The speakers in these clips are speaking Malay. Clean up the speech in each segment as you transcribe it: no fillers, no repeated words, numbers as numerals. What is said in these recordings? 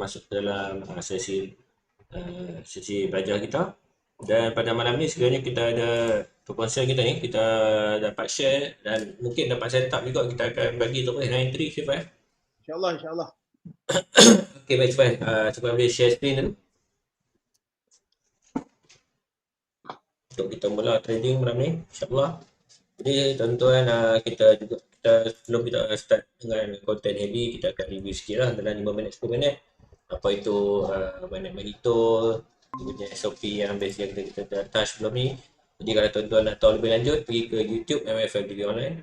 masuk ke dalam sesi belajar kita. Dan pada malam ni sekiranya kita ada perkongsian kita ni, kita dapat share dan mungkin dapat set up juga, kita akan bagi terus 93 Syifai. InsyaAllah, insyaAllah. Okay, baik Syifai. Cuba boleh share screen dulu. Untuk kita mula trading malam ni, insyaAllah. Jadi tuan-tuan, kita sebelum kita start dengan content heavy, kita akan review sikit lah dalam 5 minit 10 minit. Apa itu Manito, punya SOP yang base yang kita dah touch sebelum ni. Jadi kalau tuan-tuan nak tahu lebih lanjut, pergi ke YouTube MFL TV Online.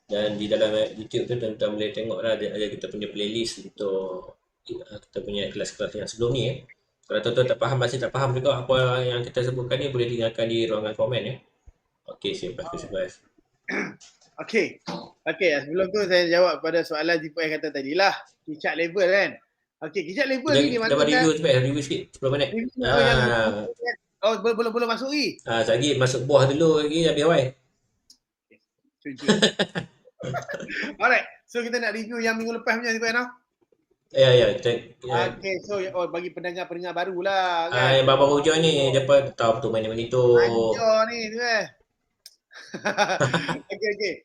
Dan di dalam YouTube tu tuan-tuan boleh tengok lah, ada kita punya playlist untuk kita punya kelas-kelas yang sebelum ni. Kalau tuan-tuan tak faham, masih tak faham juga apa yang kita sebutkan ni, boleh tinggalkan di ruangan komen ya. Okey, siap. Okey, sebelum tu saya jawab pada soalan Zipo yang kata tadi lah, kicap level kan. Okey, kicap level ni di mana? Kita review sikit 10 minit. Belum masuk lagi. Lagi masuk buah dulu lagi habis awal. Alright, so kita nak review yang minggu lepas punya Zipo ya. Ya. Okay, so bagi pendengar-pendengar baru lah kan. Yang baru hujung ni, dia pun tahu betul main itu. Anjor ni tu kan.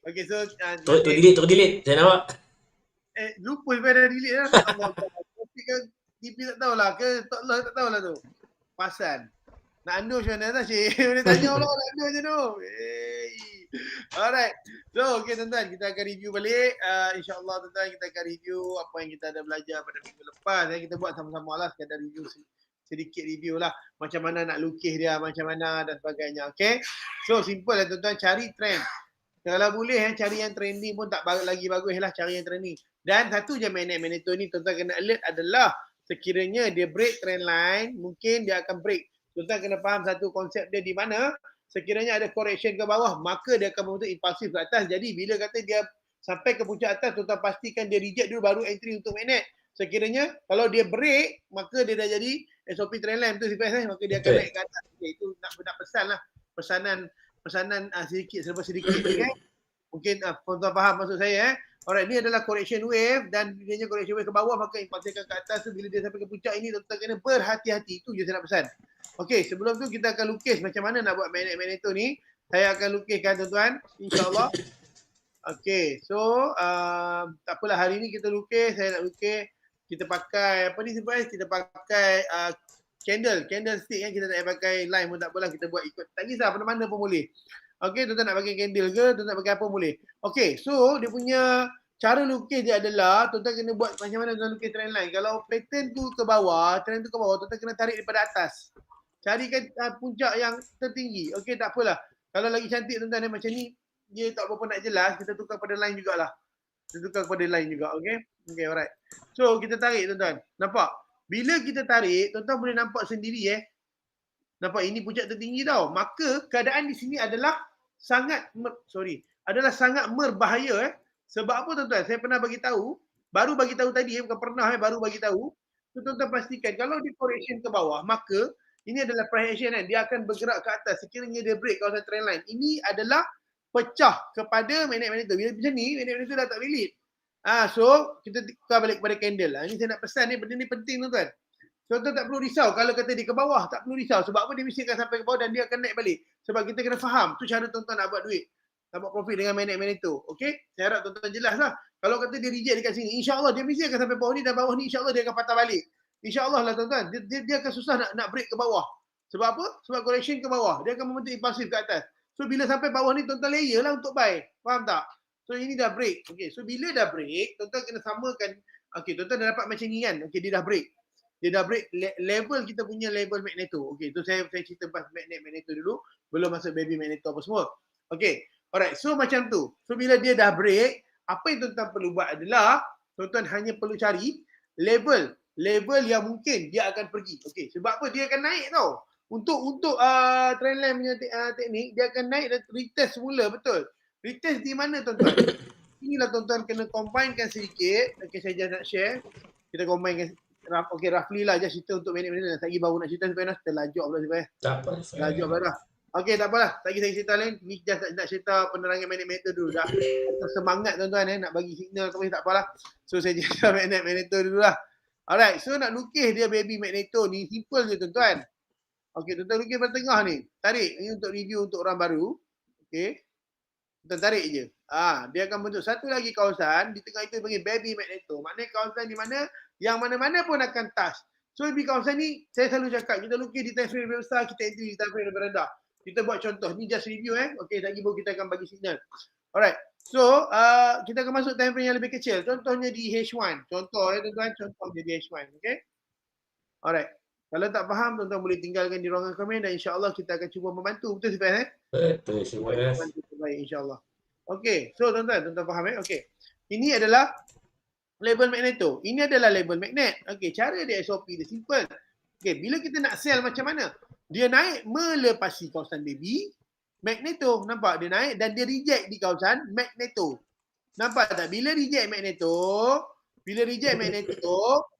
Okay, so delete. Saya nampak. Lupa saya dah delete lah. Tapi kan TP tak tahulah ke tak tahulah tu. Pasan. Nak andu macam mana tak Syed? Boleh tanya lah nak andu macam tu. Alright. So, okay tuan-tuan, kita akan review balik. InsyaAllah tuan-tuan, kita akan review apa yang kita ada belajar pada minggu lepas. Kita buat sama-sama lah, sekadar review sedikit review lah. Macam mana nak lukis dia, macam mana dan sebagainya. Okay. So, simple lah tuan-tuan, cari trend. Kalau boleh cari yang trending pun tak lagi bagus lah, cari yang trending. Dan satu je Magneto ni tuan-tuan kena alert adalah sekiranya dia break trend line, mungkin dia akan break. Tuan-tuan kena faham satu konsep dia di mana sekiranya ada correction ke bawah, maka dia akan membentuk impulsif ke atas. Jadi bila kata dia sampai ke puncak atas, tuan-tuan pastikan dia reject dulu baru entry untuk magnet. Sekiranya kalau dia break, maka dia dah jadi SOP trend line tu maka dia akan naik ke atas. Okay, itu nak pesan lah. Pesanan sedikit kan. Mungkin tuan-tuan faham maksud saya Alright, ni adalah correction wave dan bila correction wave ke bawah maka impulsifkan ke atas tu, bila dia sampai ke puncak ini tuan-tuan kena berhati-hati. Itu je saya nak pesan. Okey, sebelum tu kita akan lukis macam mana nak buat magnet-magnet ni. Saya akan lukiskan tuan-tuan, insya-Allah. Okey, so tak apalah hari ni kita lukis, saya nak lukis. Kita pakai apa ni sebab kita pakai candlestick kan, kita tak payah pakai line pun tak apalah, kita buat ikut. Tak kisah mana-mana pun boleh. Okey, tuan-tuan nak pakai candle ke, tuan-tuan nak pakai apa boleh. Okey, so dia punya cara lukis dia adalah tuan-tuan kena buat macam mana tuan lukis trend line. Kalau pattern tu ke bawah, trend tu ke bawah, tuan-tuan kena tarik daripada atas. Carikan puncak yang tertinggi. Okey, tak apalah. Kalau lagi cantik tuan-tuan macam ni, dia tak berapa nak jelas, kita tukar pada line jugalah. Kita tukar pada line juga, okey? Okey, alright. So, kita tarik tuan-tuan. Nampak? Bila kita tarik, tuan-tuan boleh nampak sendiri nampak ini puncak tertinggi tau. Maka keadaan di sini adalah sangat berbahaya Sebab apa tuan-tuan? Saya pernah baru bagi tahu tadi bukan pernah baru bagi tahu. Tuan-tuan pastikan kalau di correction ke bawah, maka ini adalah projection dia akan bergerak ke atas sekiranya dia break kawasan trend line. Ini adalah pecah kepada magnet-magnet tu. Bila macam ni, magnet-magnet tu dah tak valid. So kita tukar balik kepada candle. Ini saya nak pesan ni, benda ni penting tuan-tuan. Tuan-tuan tak perlu risau kalau kata dia ke bawah, tak perlu risau. Sebab apa? Dia mesti akan sampai ke bawah dan dia akan naik balik. Sebab kita kena faham, tu cara tuan-tuan nak buat duit. Nak buat profit dengan magnet-magnet tu. Okay? Saya harap tuan-tuan jelas lah. Kalau kata dia reject dekat sini, insyaAllah dia mesti akan sampai bawah ni, dan bawah ni insyaAllah dia akan patah balik. InsyaAllah lah tuan-tuan. Dia akan susah nak break ke bawah. Sebab apa? Sebab correction ke bawah. Dia akan membentuk impulsif ke atas. So bila sampai bawah ni, tuan-tuan layer lah untuk buy. Faham tak? So ini dah break. Okay. So bila dah break, tuan-tuan kena samakan. Okay, tuan-tuan dah dapat macam ni kan. Okay, dia dah break. Dia dah break level kita punya level Magneto. Okey, tu saya cerita pasal Magneto dulu, belum masuk baby Magneto apa semua. Okey. Alright, so macam tu. So bila dia dah break, apa yang tuan-tuan perlu buat adalah tuan-tuan hanya perlu cari level yang mungkin dia akan pergi. Okey, sebab apa? Dia akan naik tau. Untuk trendline punya teknik, dia akan naik dan retest semula, betul. Retest di mana tuan-tuan? Inilah tuan-tuan kena combinekan sedikit. Okey, saya just nak share. Kita combinekan. Okay, roughly lah just cerita untuk minit-minit. Lagi baru nak cerita supaya terlajak pula supaya. Tak apa. Terlajak pula dah. Okay, tak apalah. Lagi saya cerita lain. Ni just nak cerita penerangan minit-minit dulu dah. Semangat tuan-tuan nak bagi signal tapi tak apalah. So saya cerita minit-minit dulu lah. Alright, so nak lukis dia baby magneto ni simple je tuan-tuan. Okey, tuan-tuan lukis pada tengah ni. Tarik ni untuk review untuk orang baru. Okey. Tuan tarik je. Dia akan bentuk satu lagi kawasan di tengah itu panggil baby magneto. Maknanya kawasan di mana yang mana-mana pun akan touch. So di kawasan ni saya selalu cakap kita lukis di time frame lebih besar, kita entry di time frame lebih rendah. Kita buat contoh. Ni just review Okey, lagi baru kita akan bagi signal. Alright. So kita akan masuk time frame yang lebih kecil. Contohnya di H1. Contoh tuan-tuan, contohnya di H1. Okey. Alright. Kalau tak faham, tuan-tuan boleh tinggalkan di ruangan komen dan insya-Allah kita akan cuba membantu. Betul Sifas Betul Sifas. Membantu terbaik insya-Allah. Okey, so tuan-tuan faham Okey. Ini adalah label magneto. Ini adalah label magnet. Okey, cara dia SOP dia simple. Okey, bila kita nak sell macam mana? Dia naik melepasi kawasan baby magneto. Nampak dia naik dan dia reject di kawasan magneto. Nampak tak? Bila reject magneto,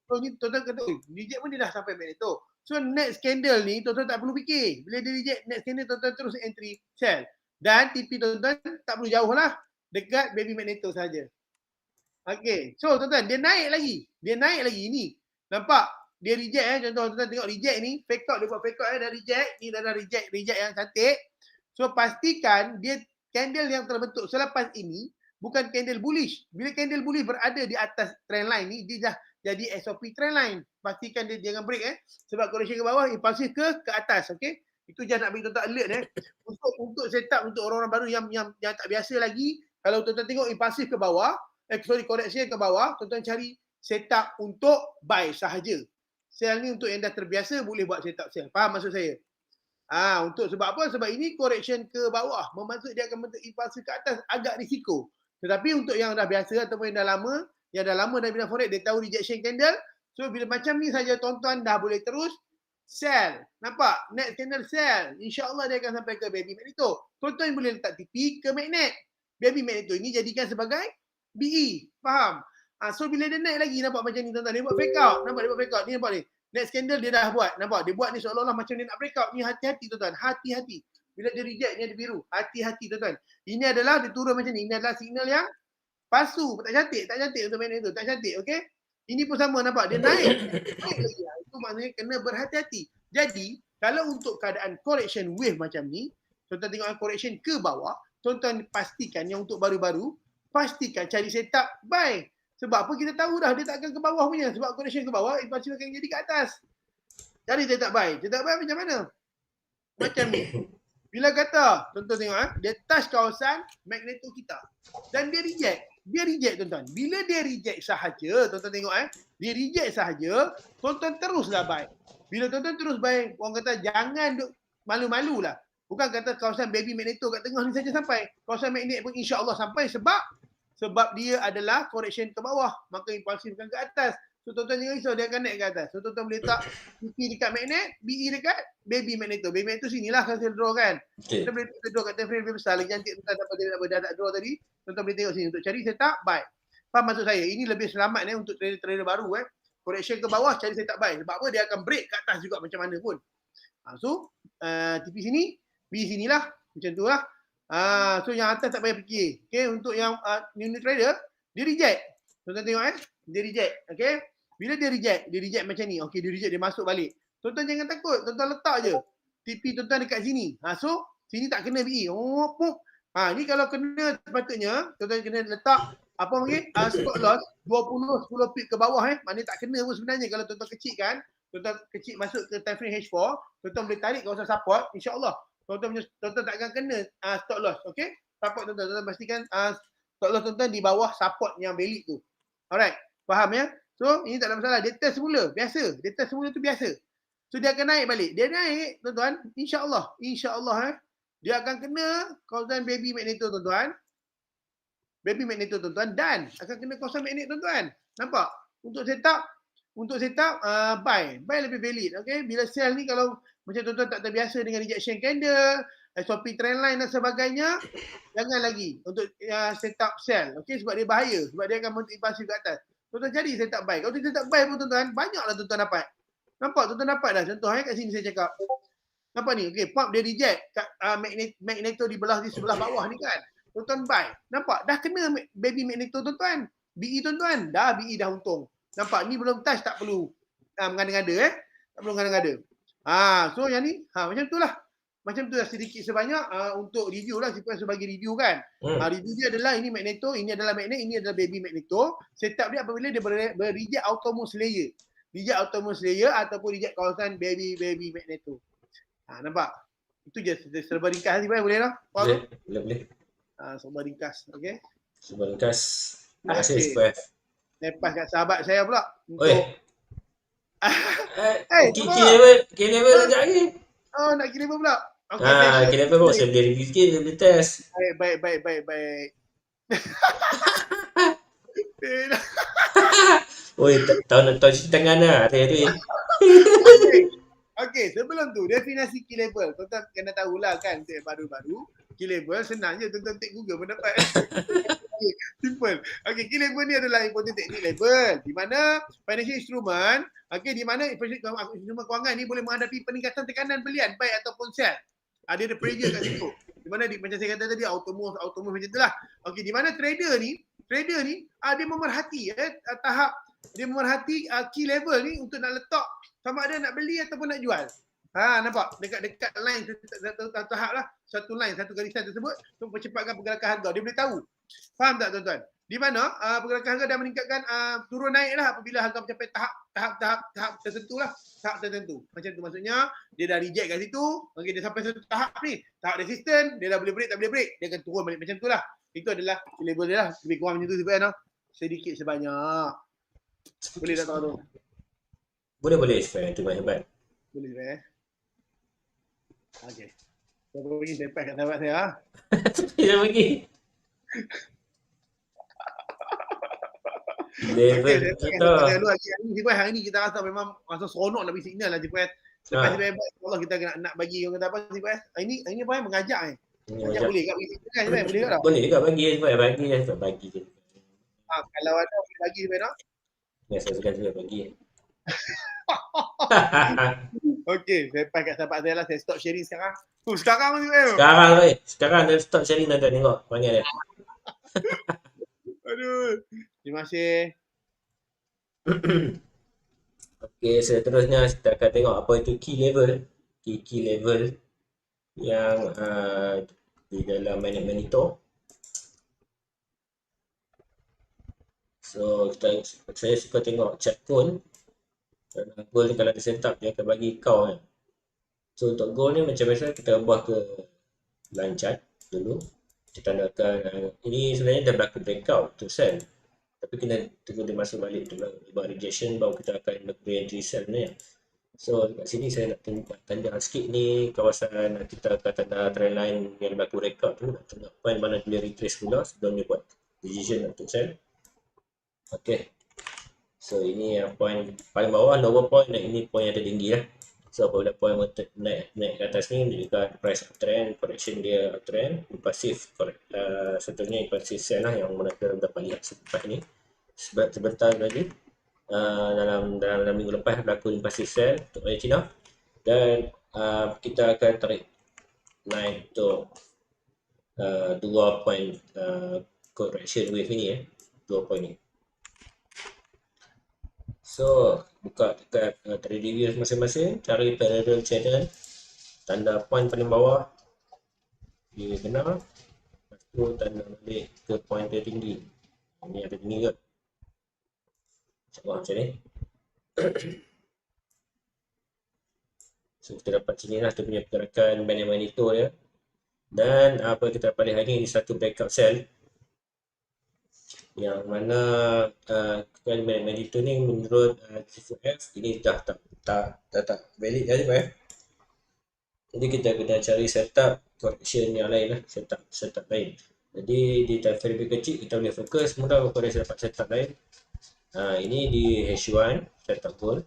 so ni tuan-tuan kata, reject pun dia dah sampai magneto. So next candle ni tuan-tuan tak perlu fikir. Bila dia reject next candle, tuan-tuan terus entry sell. Dan TP tuan-tuan tak perlu jauh lah. Dekat baby magneto saja. Okay. So tuan-tuan, dia naik lagi ni. Nampak? Dia reject contoh tuan-tuan tengok reject ni. Fake out, dia buat fake out dah reject. Ni dah reject yang cantik. So pastikan dia candle yang terbentuk selepas ini bukan candle bullish. Bila candle bullish berada di atas trend line ni, dia dah jadi SOP trend line. Pastikan dia jangan break sebab correction ke bawah, impulsif ke atas. Okay. Itu je nak bagi tuan-tuan alert untuk setup untuk orang-orang baru yang tak biasa lagi. Kalau tuan-tuan tengok impulsif ke bawah, correction ke bawah, tuan-tuan cari setup untuk buy sahaja. Sell ni untuk yang dah terbiasa boleh buat setup sell. Faham maksud saya? Untuk sebab apa? Sebab ini correction ke bawah. Bermaksud dia akan bentuk impulsif ke atas, agak risiko. Tetapi untuk yang dah biasa ataupun yang dah lama dalam bidang forex, dia tahu rejection candle. So bila macam ni saja tuan-tuan dah boleh terus sell. Nampak? Next candle sell. InsyaAllah dia akan sampai ke baby magneto. Tuan-tuan boleh letak TP ke magnet. Baby magneto ini jadikan sebagai BE. Faham? So bila dia naik lagi, nampak macam ni tuan-tuan. Dia buat fake out. Nampak dia buat fake out. Ni nampak ni. Next candle dia dah buat. Nampak? Dia buat ni seolah-olah macam dia nak break out. Ni hati-hati tuan-tuan. Hati-hati. Bila dia reject, ni ada biru. Hati-hati tuan-tuan. Ini adalah dia turun macam ni. Ini adalah signal yang palsu. Tak cantik. Tak cantik untuk magnet tu. Tak cantik. Okay? Ini pun sama, nampak? Dia naik. Naik lagi. Itu maknanya kena berhati-hati. Jadi, kalau untuk keadaan correction wave macam ni, tuan-tuan tengok correction ke bawah, tuan-tuan pastikan yang untuk baru-baru, pastikan cari setup buy. Sebab apa? Kita tahu dah dia tak akan ke bawah punya. Sebab correction ke bawah, impulsif akan jadi ke atas. Cari setup buy. Setup buy macam mana? Macam ni. Bila kata, tuan-tuan tengok, dia touch kawasan magneto kita. Dan dia reject. Dia reject tuan-tuan. Bila dia reject sahaja, tuan-tuan tengok dia reject sahaja, tuan-tuan teruslah buy. Bila tuan-tuan terus buy, orang kata jangan duk malu-malu lah. Bukan kata kawasan baby magneto kat tengah ni saja sampai. Kawasan magnet pun insya-Allah sampai sebab dia adalah correction ke bawah, maka impulsif bukan ke atas. So tuan-tuan jangan risau, dia akan naik ke atas. So tuan-tuan boleh letak TP dekat magnet, BE dekat baby magneto. Baby magneto sinilah hasil draw kan. Kita boleh draw kat time frame lebih besar. Lagi cantik tuan-tuan dapat dia dah draw tadi. Tuan-tuan boleh tengok sini untuk cari setup buy. Faham maksud saya? Ini lebih selamat untuk trader-trader baru correction ke bawah, cari setup buy. Sebab apa? Dia akan break ke atas juga macam mana pun. So TP sini, BE sinilah. Macam tu lah. So yang atas tak payah fikir. Okay, untuk yang new trader, dia reject. Tuan-tuan tengok dia reject. Okay. Bila dia reject macam ni. Okay, dia reject, dia masuk balik. Tuan-tuan jangan takut. Tuan-tuan letak je TP tuan-tuan dekat sini. So sini tak kena BE. Ni kalau kena sepatutnya tuan-tuan kena letak apa panggil stop loss 20 10 pip ke bawah maknanya tak kena pun sebenarnya. Kalau tuan-tuan kecilkan, tuan-tuan kecil masuk ke time frame H4, tuan-tuan boleh tarik kawasan support, insya-Allah tuan-tuan tak akan kena stop loss. Okey, support tuan-tuan pastikan stop loss tuan-tuan di bawah support yang valid tu. Alright, faham ya? So ini tak ada masalah. Dia test semula, biasa. Dia test semula tu biasa. So dia akan naik balik. Dia naik tuan-tuan, insya-Allah dia akan kena kawasan baby magneto tuan-tuan. Baby magneto tuan-tuan dan akan kena kawasan magnet tuan-tuan. Nampak? Untuk setup buy lebih valid. Okay, bila sell ni kalau macam tuan-tuan tak terbiasa dengan rejection candle, SOP trend line dan sebagainya, jangan lagi untuk setup sell. Okay, sebab dia bahaya, sebab dia akan bentuk impulsif ke atas. Tuan-tuan cari setup buy. Kalau setup buy pun tuan-tuan, banyaklah tuan-tuan dapat. Nampak tuan-tuan dapat dah. Contoh kat sini saya cakap. Nampak ni? Okay, pump dia reject kat magneto di sebelah bawah ni kan. Tuan-tuan buy. Nampak? Dah kena baby magneto tuan-tuan. BE tuan-tuan. BE dah untung. Nampak ni belum touch tak perlu mengada-ngada tak perlu mengada-ngada. So yang ni macam tu lah. Macam tu lah sedikit sebanyak untuk review lah. Siapa yang bagi review kan. Review dia adalah ini Magneto, ini adalah Magnet, ini adalah Baby Magneto. Setup dia apabila dia reject Outermost Layer. Reject Outermost Layer ataupun reject kawasan Baby Magneto. Nampak? Itu je serba ringkas ni boleh lah. Boleh. Serba ringkas. Okay. Serba ringkas. Terima kasih Square. Lepas kat sahabat saya pula. Oi. K-level sekejap lagi. Nak K-level pula. K-level pun saya boleh review sikit, saya boleh test. Baik. Oi, tahun tangan lah hari-hari. Okay, sebelum tu definisi key level. Tuan-tuan kena tahulah kan untuk yang baru-baru. Key level senang je tuan-tuan take Google pun dapat. Simple. Okay, key level ni adalah important technique level di mana financial instrument, di mana instrument kewangan ni boleh menghadapi peningkatan tekanan belian baik ataupun sell. Dia ada pressure kat situ. Di mana macam saya kata tadi Outermost macam itulah. Okay, di mana trader ni dia memerhati tahap, dia memerhati key level ni untuk nak letak sama ada nak beli ataupun nak jual. Nampak? Dekat line satu tahap lah. Satu line, satu garisan tersebut untuk mempercepatkan pergerakan harga. Dia boleh tahu. Faham tak tuan-tuan? Di mana pergerakan harga dah meningkatkan turun naik lah apabila harga mencapai tahap tertentu lah. Tahap tertentu. Macam tu maksudnya dia dah reject kat situ. Okay, dia sampai satu tahap ni. Tahap resistant. Dia dah boleh break, tak boleh break. Dia akan turun balik macam tu lah. Itu adalah level dia lah. Lebih kurang macam tu sebenarnya. Sedikit sebanyak. Boleh tak tahu tu? Boleh Square. Itu hebat. Boleh Square. Okay. Saya bagi sepak kat sahabat saya. Saya bagi. Level kita. Hari ni kita rasa memang rasa seronok nak bagi signal lah Cipuan. Lepas hebat Allah kita nak bagi orang kata apa Cipuan. Hari ni apa yang mengajak Mengajak boleh kat bagi signal Cipuan? Boleh tak? Boleh juga bagi Cipuan. Bagi je. Kalau ada boleh bagi Cipuan tak? Ya, saya suka bagi. Okay, saya pakai kat sahabat saya lah. Saya stop sharing sekarang. Sekarang dia stop sharing dah tengok. Panggil dia. Aduh. Terima kasih. Okay, seterusnya kita akan tengok apa itu key level. Key level yang di dalam Magneto. So, saya suka tengok chart pun. Goal ni kalau dia set up, dia akan bagi kau kan. So, untuk goal ni macam biasa kita ubah ke line chart dulu. Kita tandakan ini sebenarnya dah berlaku breakout to sell. Tapi kena tunggu dia masuk balik tu lah. Buat rejection baru kita akan re-entry sell ni. So, kat sini saya nak tanda sikit ni kawasan kita akan tanda trend line yang berlaku breakout tu. Nak tanda point mana dia retrace pula sebelum dia buat decision untuk sell. Okay. So ini yang point paling bawah, lower point, dan ini point yang tertinggi lah. So apabila point naik ke atas ni, dia juga price uptrend, correction dia uptrend, impulsif, contohnya impulsif sell lah yang mana kita dapat lihat sebentar ni. Sebentar tadi, dalam minggu lepas berlaku impulsif sell untuk China, dan kita akan tarik naik untuk 2 point correction wave ini 2 point ni. So, buka dekat trading views masing-masing, cari parallel channel, tanda point paling bawah, dia benar, lepas tu tanda balik ke point tertinggi. Ini ada tinggi ke? InsyaAllah macam ni. So, kita dapat sini lah, kita punya pergerakan band Magneto dia. Dan apa kita dapat hari ni, satu breakout sell. Yang mana kan Magneto ni menurut CFF ini dah tak valid dah jadi kita kena cari setup correction yang lain lah, setup lain. Jadi di time frame lebih kecil kita boleh fokus mudah kepada dapat setup lain. Ini di H1 setup goal.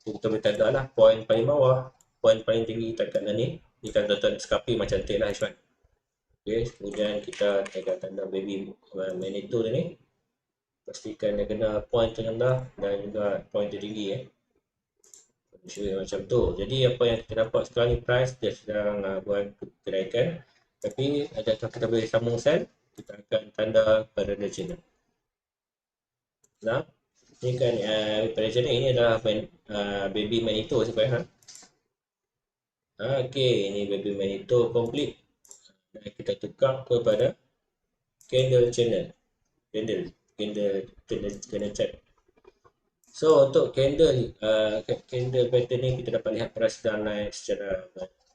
Kita boleh tanda lah point paling bawah, point paling tinggi kat kanan ni. Ni kan tuan-tuan scalping macam cantik lah H1. Okay, kemudian kita tekan tanda baby Magneto ni. Pastikan dia kena point terendah dan juga point tertinggi macam tu. Jadi apa yang kita dapat sekarang ni, price dia sedang buat kenaikan. Tapi adakah kita boleh sambung sell? Kita akan tanda pada channel. Nah, Ni kan pada channel ini adalah baby Manito supaya okey, ini baby Manito complete. Dan kita tukar kepada candle channel. Candle chat. So untuk candle pattern ni kita dapat lihat price dah naik secara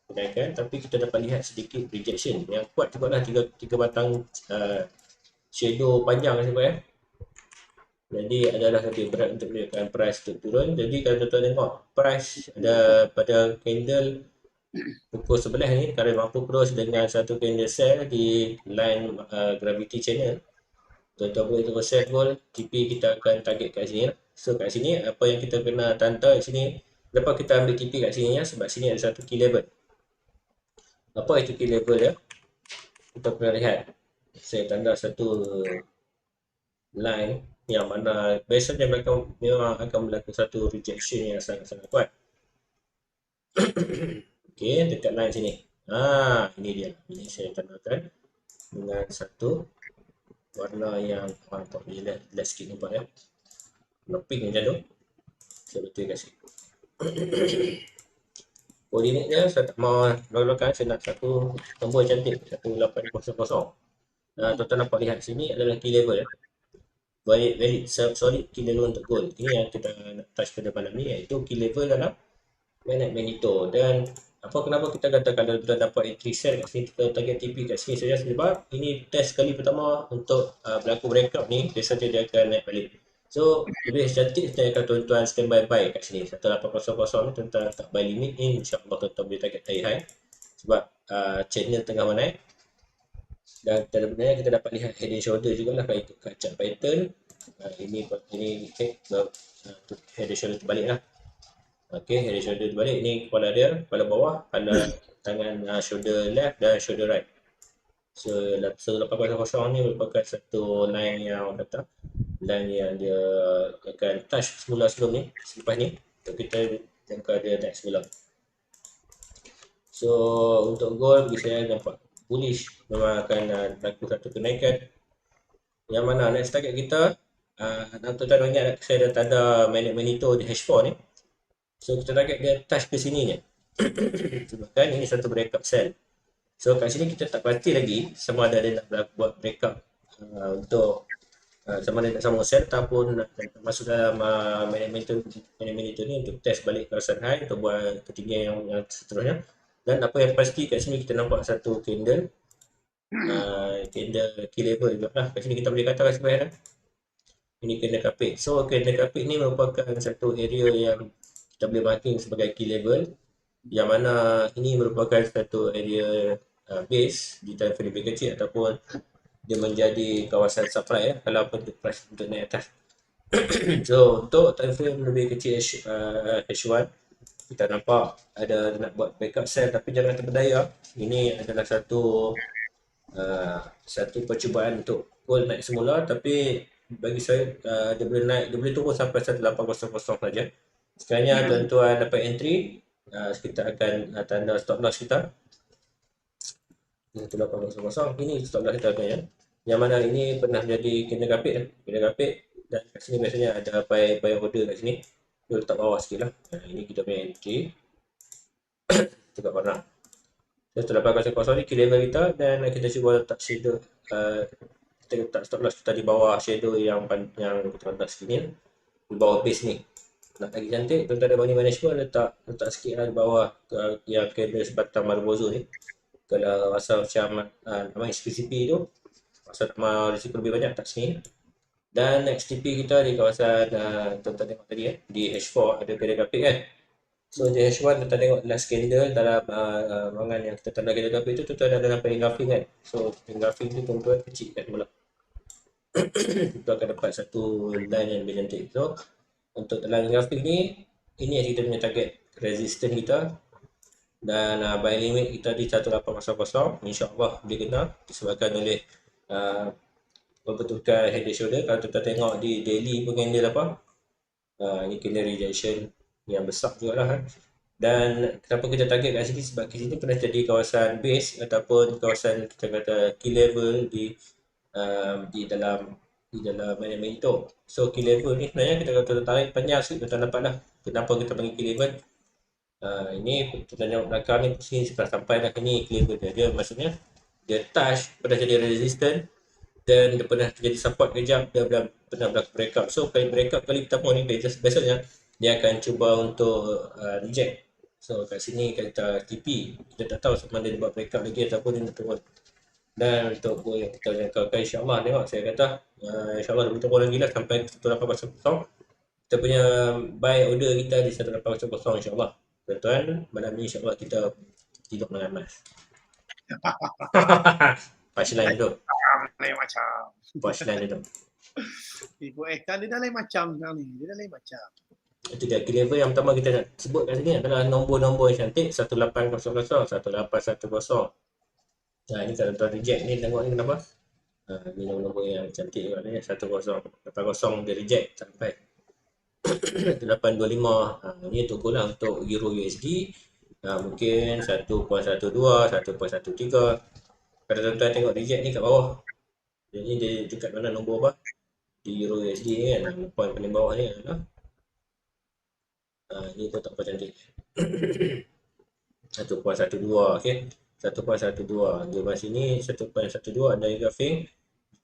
kenaikan, tapi kita dapat lihat sedikit rejection yang kuat juga lah, tiga batang shadow panjang sebab jadi adalah lebih berat untuk menyebabkan price untuk turun. Jadi kalau tuan-tuan tengok price ada pada candle pukul 11 ni, kalau mampu close dengan satu candle sell di line gravity channel, tuan-tuan boleh terus set goal, TP kita akan target kat sini lah. So kat sini apa yang kita kena tanda kat sini, lepas kita ambil TP kat sini ya, sebab sini ada satu key level. Apa itu key level ya? Kita pernah lihat. Saya tanda satu line yang mana biasanya mereka memang akan berlaku satu rejection yang sangat-sangat kuat. Okey, dekat line sini. Ini dia. Ini saya tandakan dengan satu warna yang nampak ni lah, sikit nampak ya. Warna pink macam tu. Saya betul kasih. Koordinat dia saya tak mau lolokan, saya nak satu nombor cantik 1800. Tuan-tuan nampak lihat sini adalah key level ya. Valid solid key level untuk gold. Ini yang kita nak touch pada malam ni, iaitu key level dalam Magneto. Dan kenapa kita kata kalau kita dapat entry sell kat sini, kita target TP kat sini saja, sebab ini test kali pertama untuk berlaku breakout ni, biasanya dia akan naik balik. So lebih cantik saya akan tuan-tuan standby buy kat sini 1800 ni, tuan-tuan tak buy limit ni, insyaAllah tuan-tuan boleh target high sebab channel tengah menaik. Dan sebenarnya kita dapat lihat head and shoulder jugalah kalau ikut chart pattern. Ini head and shoulder terbalik lah. Okey, head and shoulder terbalik. Ini kepala dia, kepala bawah, kepala tangan shoulder left dan shoulder right. So 1800 ni merupakan satu line yang kata line yang dia akan touch semula sebelum ni, selepas ni untuk kita jangka dia naik semula. So untuk gold bagi saya nampak bullish, memang akan berlaku satu kenaikan. Yang mana next target kita, tuan-tuan ingat saya dah tanda Magneto di H4 ni. So kita target dia touch ke sini je. Sebabkan ini satu breakup sell. So kat sini kita tak pasti lagi sama ada dia nak buat breakup untuk sama ada nak sambung sell ataupun nak masuk dalam Magneto ni untuk test balik kawasan high untuk buat ketinggian yang seterusnya. Dan apa yang pasti kat sini kita nampak satu candle key level juga lah. Kat sini kita boleh katakan sebenarnya ini candle kapit. So candle kapit ni merupakan satu area yang kita boleh marking sebagai key level, yang mana ini merupakan satu area base di time frame lebih kecil ataupun dia menjadi kawasan supply ya, kalau untuk price untuk naik atas. So untuk time frame lebih kecil H1, kita nampak ada nak buat backup sell, tapi jangan terpedaya. Ini adalah satu percubaan untuk gold naik semula, tapi bagi saya dia boleh naik, dia boleh turun sampai 1800 saja. Sekiranya tuan-tuan dapat entry, kita akan tanda stop loss kita 1800. Ini stop loss kita ya, yang mana ini pernah jadi candle kapit dan kat sini biasanya ada buy order kat sini. Dia letak bawah sikit lah. Ini kita punya entry juga warna. So setelah 1800 ni key level kita, dan kita cuba letak shadow, kita letak stop loss kita di bawah shadow yang kita letak sini, di bawah base ni. Nak lagi cantik, tuan-tuan ada money management, letak sikit lah di bawah yang candle sebatang Barbozo ni. Kalau rasa macam nama SPCP tu, rasa tak mahu risiko lebih banyak, tak sini. Dan next TP kita di kawasan tuan-tuan tengok tadi di H4 ada candle kapit kan. So di H1 tuan-tuan tengok last candle dalam ruangan yang kita tanda candle kapit tu, tuan-tuan ada nampak engulfing kan. So engulfing tu tuan-tuan kecil kat mula. Tuan akan dapat satu line yang lebih cantik. So untuk dalam engulfing ni, ini yang kita punya target resistance kita, dan buy limit kita di 1800, insyaAllah boleh kena disebabkan oleh pembentukan head and shoulder. Kalau kita tengok di daily pun candle ini candle rejection yang besar juga lah. Dan kenapa kita target kat sini, sebab kat sini pernah jadi kawasan base ataupun kawasan kita kata key level di dalam di dalam Magneto. So key level ni sebenarnya kita kalau tarik panjang sikit kita dapat lah kenapa kita panggil key level. Ini kita tengok belakang ni sini sampai dah ni key level dia. Dia maksudnya dia touch pernah jadi resistant dan dia pernah jadi support kejap, dia pernah berlaku breakup. So kali breakup kali pertama ni biasanya dia akan cuba untuk reject. So kat sini kita TP, kita tak tahu sama ada dia buat breakup lagi ataupun dia nak turun. Dan untuk gol yang kita jangkakan insyaAllah tengok saya kata insyaAllah 2 turun lagi lah sampai 1800. Kita punya buy order kita di 1800 insyaAllah. Tuan-tuan, malam ni insyaAllah kita tidur dengan emas. Punchline tu. Lain macam. Punchline tu. Ibu kan dia dah lain macam sekarang ni. Dia dah lain macam. Itu dia key level yang pertama kita nak sebut kat sini adalah nombor-nombor yang cantik 1800, 1810. Nah, ini kalau tuan reject ni tengok ni kenapa? Ni nombor-nombor yang cantik juga ni 1080 dia reject sampai 825. Ni toko lah untuk Euro USD. Mungkin 1.12, 1.13. Kalau tuan-tuan tengok reject ni kat bawah. Jadi dia dekat mana nombor apa? Di Euro USD ni kan, point paling bawah ni adalah ini pun tak apa cantik. 1.12, okey. 1.12. Dia masih ni 1.12 ada grafik.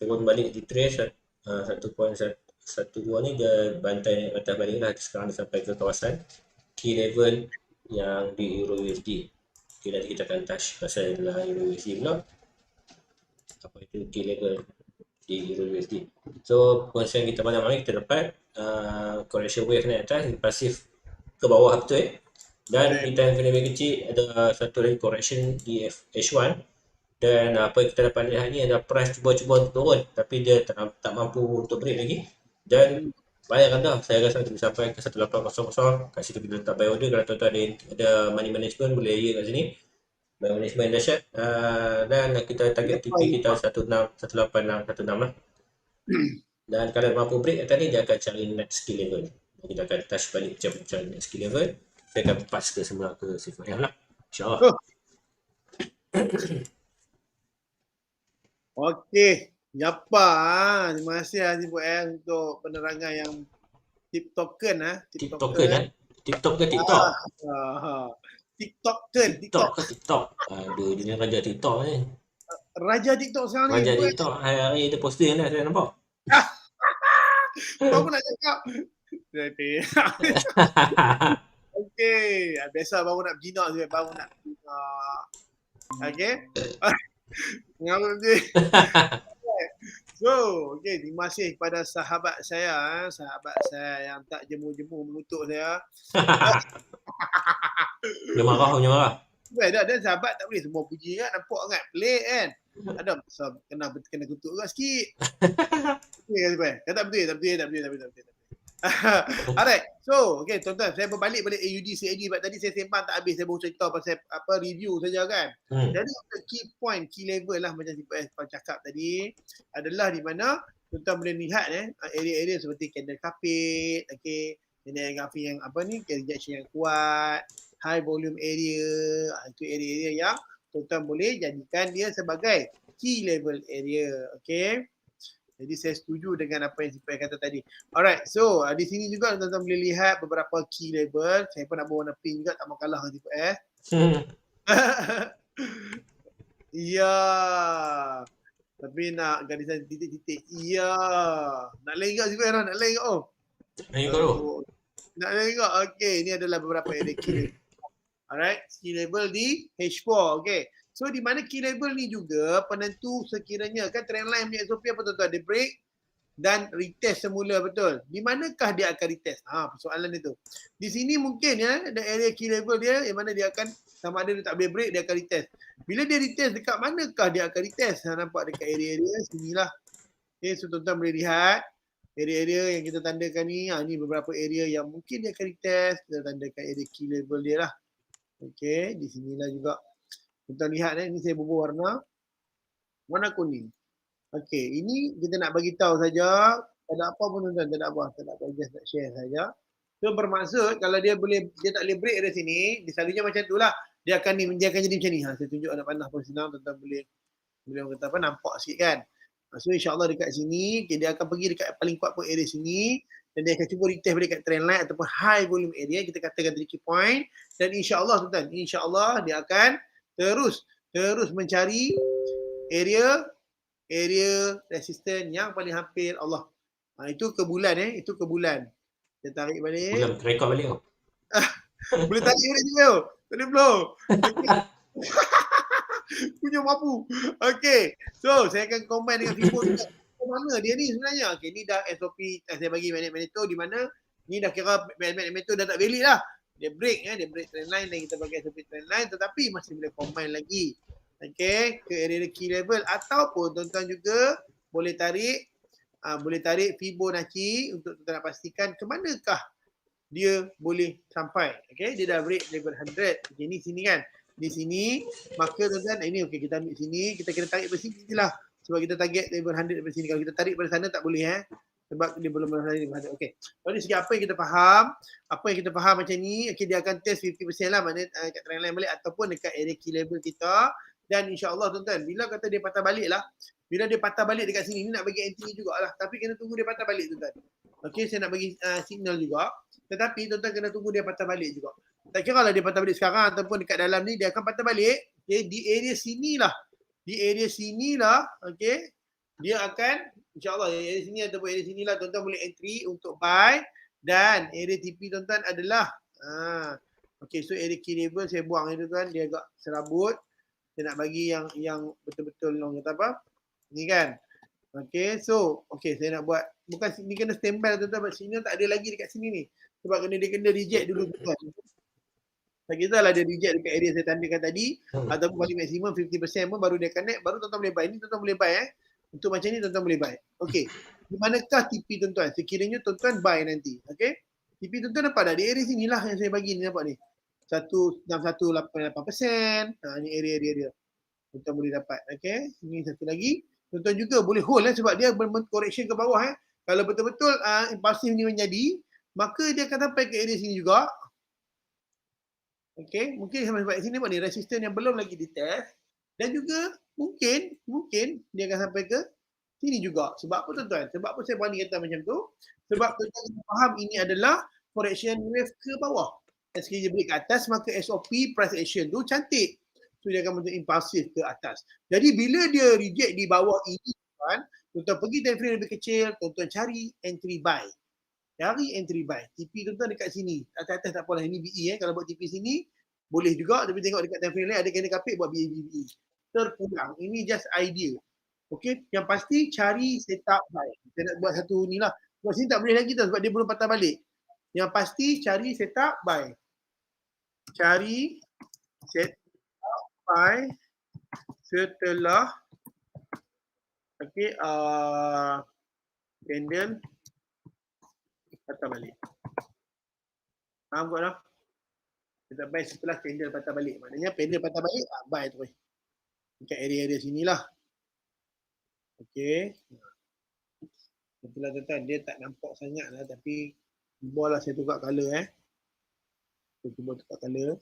Turun balik di trace 1.12 ni dia bantai atas balik lah. Sekarang dia sampai ke kawasan key level yang di Euro USD. Okay, nanti kita akan touch pasal Euro USD pula. Apa itu key level di Euro USD. So concern kita malam ni kita dapat correction wave naik atas, pasif ke bawah betul dan di time frame lebih kecil ada satu lagi correction di H1 dan apa yang kita dapat lihat ni ada price cuba-cuba untuk turun tapi dia tak mampu untuk break lagi dan bayar dah saya rasa kita sampai ke 1800 kat situ kita letak buy order. Kalau tuan-tuan ada money management boleh layer kat sini, buy management dahsyat. Dan kita target TP kita 18616 lah. Dan kalau mampu break tadi dia akan cari next skill level. Kita akan touch balik macam next skill level. Saya akan pass ke semula ke Sifat yang lah. InsyaAllah. Okey. Nyapa. Terima kasih Haji Buel untuk penerangan yang TikToken TikToken TikTok ke TikTok? TikToken. TikTok ke TikTok? Aduh, dia ni raja TikTok ni. Raja TikTok sekarang ni. Raja TikTok. Hari-hari ada posting lah saya nampak. Baru nak cakap. Okey. Biasa baru nak berjinak je. Baru nak berjinak. Okey. Ngam je. So, okey, terima kasih kepada sahabat saya yang tak jemu-jemu mengutuk saya. Dia marah. Dan sahabat tak boleh semua puji kan, nampak kan, pelik kan. Ada masa kena kutuk juga sikit. Okey, tak betul. Alright, so okay tuan-tuan, saya berbalik pada AUD CAD sebab tadi saya sembang tak habis, saya baru cerita pasal apa review saja kan. Jadi key point, key level lah macam CPS cakap tadi adalah di mana tuan-tuan boleh lihat area-area seperti candle carpet, okay, candle grafik yang apa ni, rejection yang kuat, high volume area, itu area-area yang tuan-tuan boleh jadikan dia sebagai key level area, okay. Jadi saya setuju dengan apa yang Sipai kata tadi. Alright, so di sini juga tuan-tuan boleh lihat beberapa key level. Saya pun nak berwarna pink juga, tak mau kalah dengan Sipai. Ya. Tapi nak garisan titik-titik. Ya. Nak lain juga Sipai, nak lain juga. Nak lain juga. Okay, ini adalah beberapa area key level. Alright, key level di H4. Okay. So di mana key level ni juga penentu sekiranya kan trendline punya SOP apa tuan-tuan, dia break dan retest semula, betul. Di manakah dia akan retest? Persoalan itu. Di sini mungkin ada area key level dia yang mana dia akan sama ada dia tak boleh break, dia akan retest. Bila dia retest dekat manakah dia akan retest? Nampak dekat area-area sinilah. Okay, so tuan-tuan boleh lihat area-area yang kita tandakan ni, ni beberapa area yang mungkin dia akan retest. Kita tandakan area key level dia lah. Okay, di sinilah juga. Tuan lihat ni saya bubuh warna kuning. Okey, ini kita nak bagi tahu saja, tak ada apa pun tuan-tuan, tak ada apa, just nak share saja. So bermaksud kalau dia tak boleh break dari sini, selalunya macam itulah. Dia akan jadi macam ni. Saya tunjuk anak panah pun senang, tuan-tuan boleh kata apa, nampak sikit kan. So insyaAllah dekat sini, okay, dia akan pergi dekat paling kuat pun area sini dan dia akan cuba retest balik kat trend line ataupun high volume area, kita katakan 3 key point, dan insyaAllah tuan-tuan, insyaAllah dia akan terus mencari area resisten yang paling hampir Allah. Itu ke bulan itu ke bulan. Kita tarik Bulan balik. rekod balik tau. Boleh tarik balik juga. Tak boleh blow. Okay. Punya mampu. Okay. So, saya akan combine dengan Fibo juga. Mana dia ni sebenarnya? Okay, ni dah SOP saya bagi Magneto di mana ni dah kira Magneto dah tak valid lah. Dia break dia break trend line dan kita bagi SOP trend line, tetapi masih boleh combine lagi. Okay, ke area key level ataupun tuan-tuan juga boleh tarik Fibonacci untuk tuan nak pastikan ke manakah dia boleh sampai. Okay, dia dah break level 100. Okay, ni sini kan. Di sini, maka tuan-tuan, ini okey, kita ambil sini, kita kena tarik dari sini lah. Sebab kita target level 100 dari sini. Kalau kita tarik dari sana tak boleh sebab dia belum level 100. Okey. Jadi sikit apa yang kita faham macam ni, okey, dia akan test 50% lah, maknanya kat trend line balik ataupun dekat area key level kita. Dan insya-Allah tuan-tuan, bila kata dia patah balik lah, bila dia patah balik dekat sini, ni nak bagi entry jugalah. Tapi kena tunggu dia patah balik tuan-tuan. Okey, saya nak bagi signal juga. Tetapi tuan-tuan kena tunggu dia patah balik juga. Tak kira lah dia patah balik sekarang ataupun dekat dalam ni, dia akan patah balik. Okay, di area sinilah. Okay, dia akan, insyaAllah, area sini ataupun area sinilah tuan-tuan boleh entry untuk buy. Dan area TP tuan-tuan adalah, okay, so area key level saya buang tuan-tuan, dia agak serabut. Saya nak bagi yang betul-betul long kata apa? Ni kan. Okay, so, okay, saya nak buat, bukan ni kena standby tuan-tuan, signal tak ada lagi dekat sini ni. Sebab dia kena reject dulu tuan-tuan. Tak kisahlah dia reject dekat area saya tandakan tadi ataupun paling maksimum 50% pun baru dia connect, baru tuan-tuan boleh buy. Ini tuan-tuan boleh buy Untuk macam ni tuan-tuan boleh buy. Okey. Di manakah TP tuan-tuan? Sekiranya tuan-tuan buy nanti. Okey. TP tuan-tuan dapat dah di area sinilah yang saya bagi ni, nampak ni. 16188%. Ni area dia. Tuan-tuan boleh dapat. Okey. Ini satu lagi. Tuan-tuan juga boleh hold sebab dia correction ke bawah Kalau betul-betul impulsif ni menjadi, maka dia akan sampai ke area sini juga. Okey, mungkin sampai kat sini ni resisten yang belum lagi ditest dan juga mungkin dia akan sampai ke sini juga. Sebab apa tuan-tuan? Sebab apa saya berani kata macam tu? Sebab tuan-tuan kena faham ini adalah correction wave ke bawah. Dan sekali dia balik ke atas, maka SOP price action tu cantik. So dia akan bentuk impulsif ke atas. Jadi bila dia reject di bawah ini, tuan-tuan pergi time frame lebih kecil, tuan-tuan cari entry buy. Cari entry buy. TP tuan-tuan dekat sini. Atas-atas tak apalah. Ini BE Kalau buat TP sini, boleh juga. Tapi tengok dekat time frame lain, ada kena kapit buat BE. Terpulang. Ini just idea. Okay. Yang pasti cari setup buy. Kita nak buat satu ni lah. Buat sini tak boleh lagi tau sebab dia belum patah balik. Yang pasti cari setup buy. Cari setup buy setelah candle patah balik. Faham kot lah? Kita buy setelah candle patah balik. Maknanya candle patah balik, buy terus. Dekat area-area sinilah. Okay. Itulah tuan-tuan, dia tak nampak sangat lah tapi bol lah saya tukar colour Saya cuba tukar colour.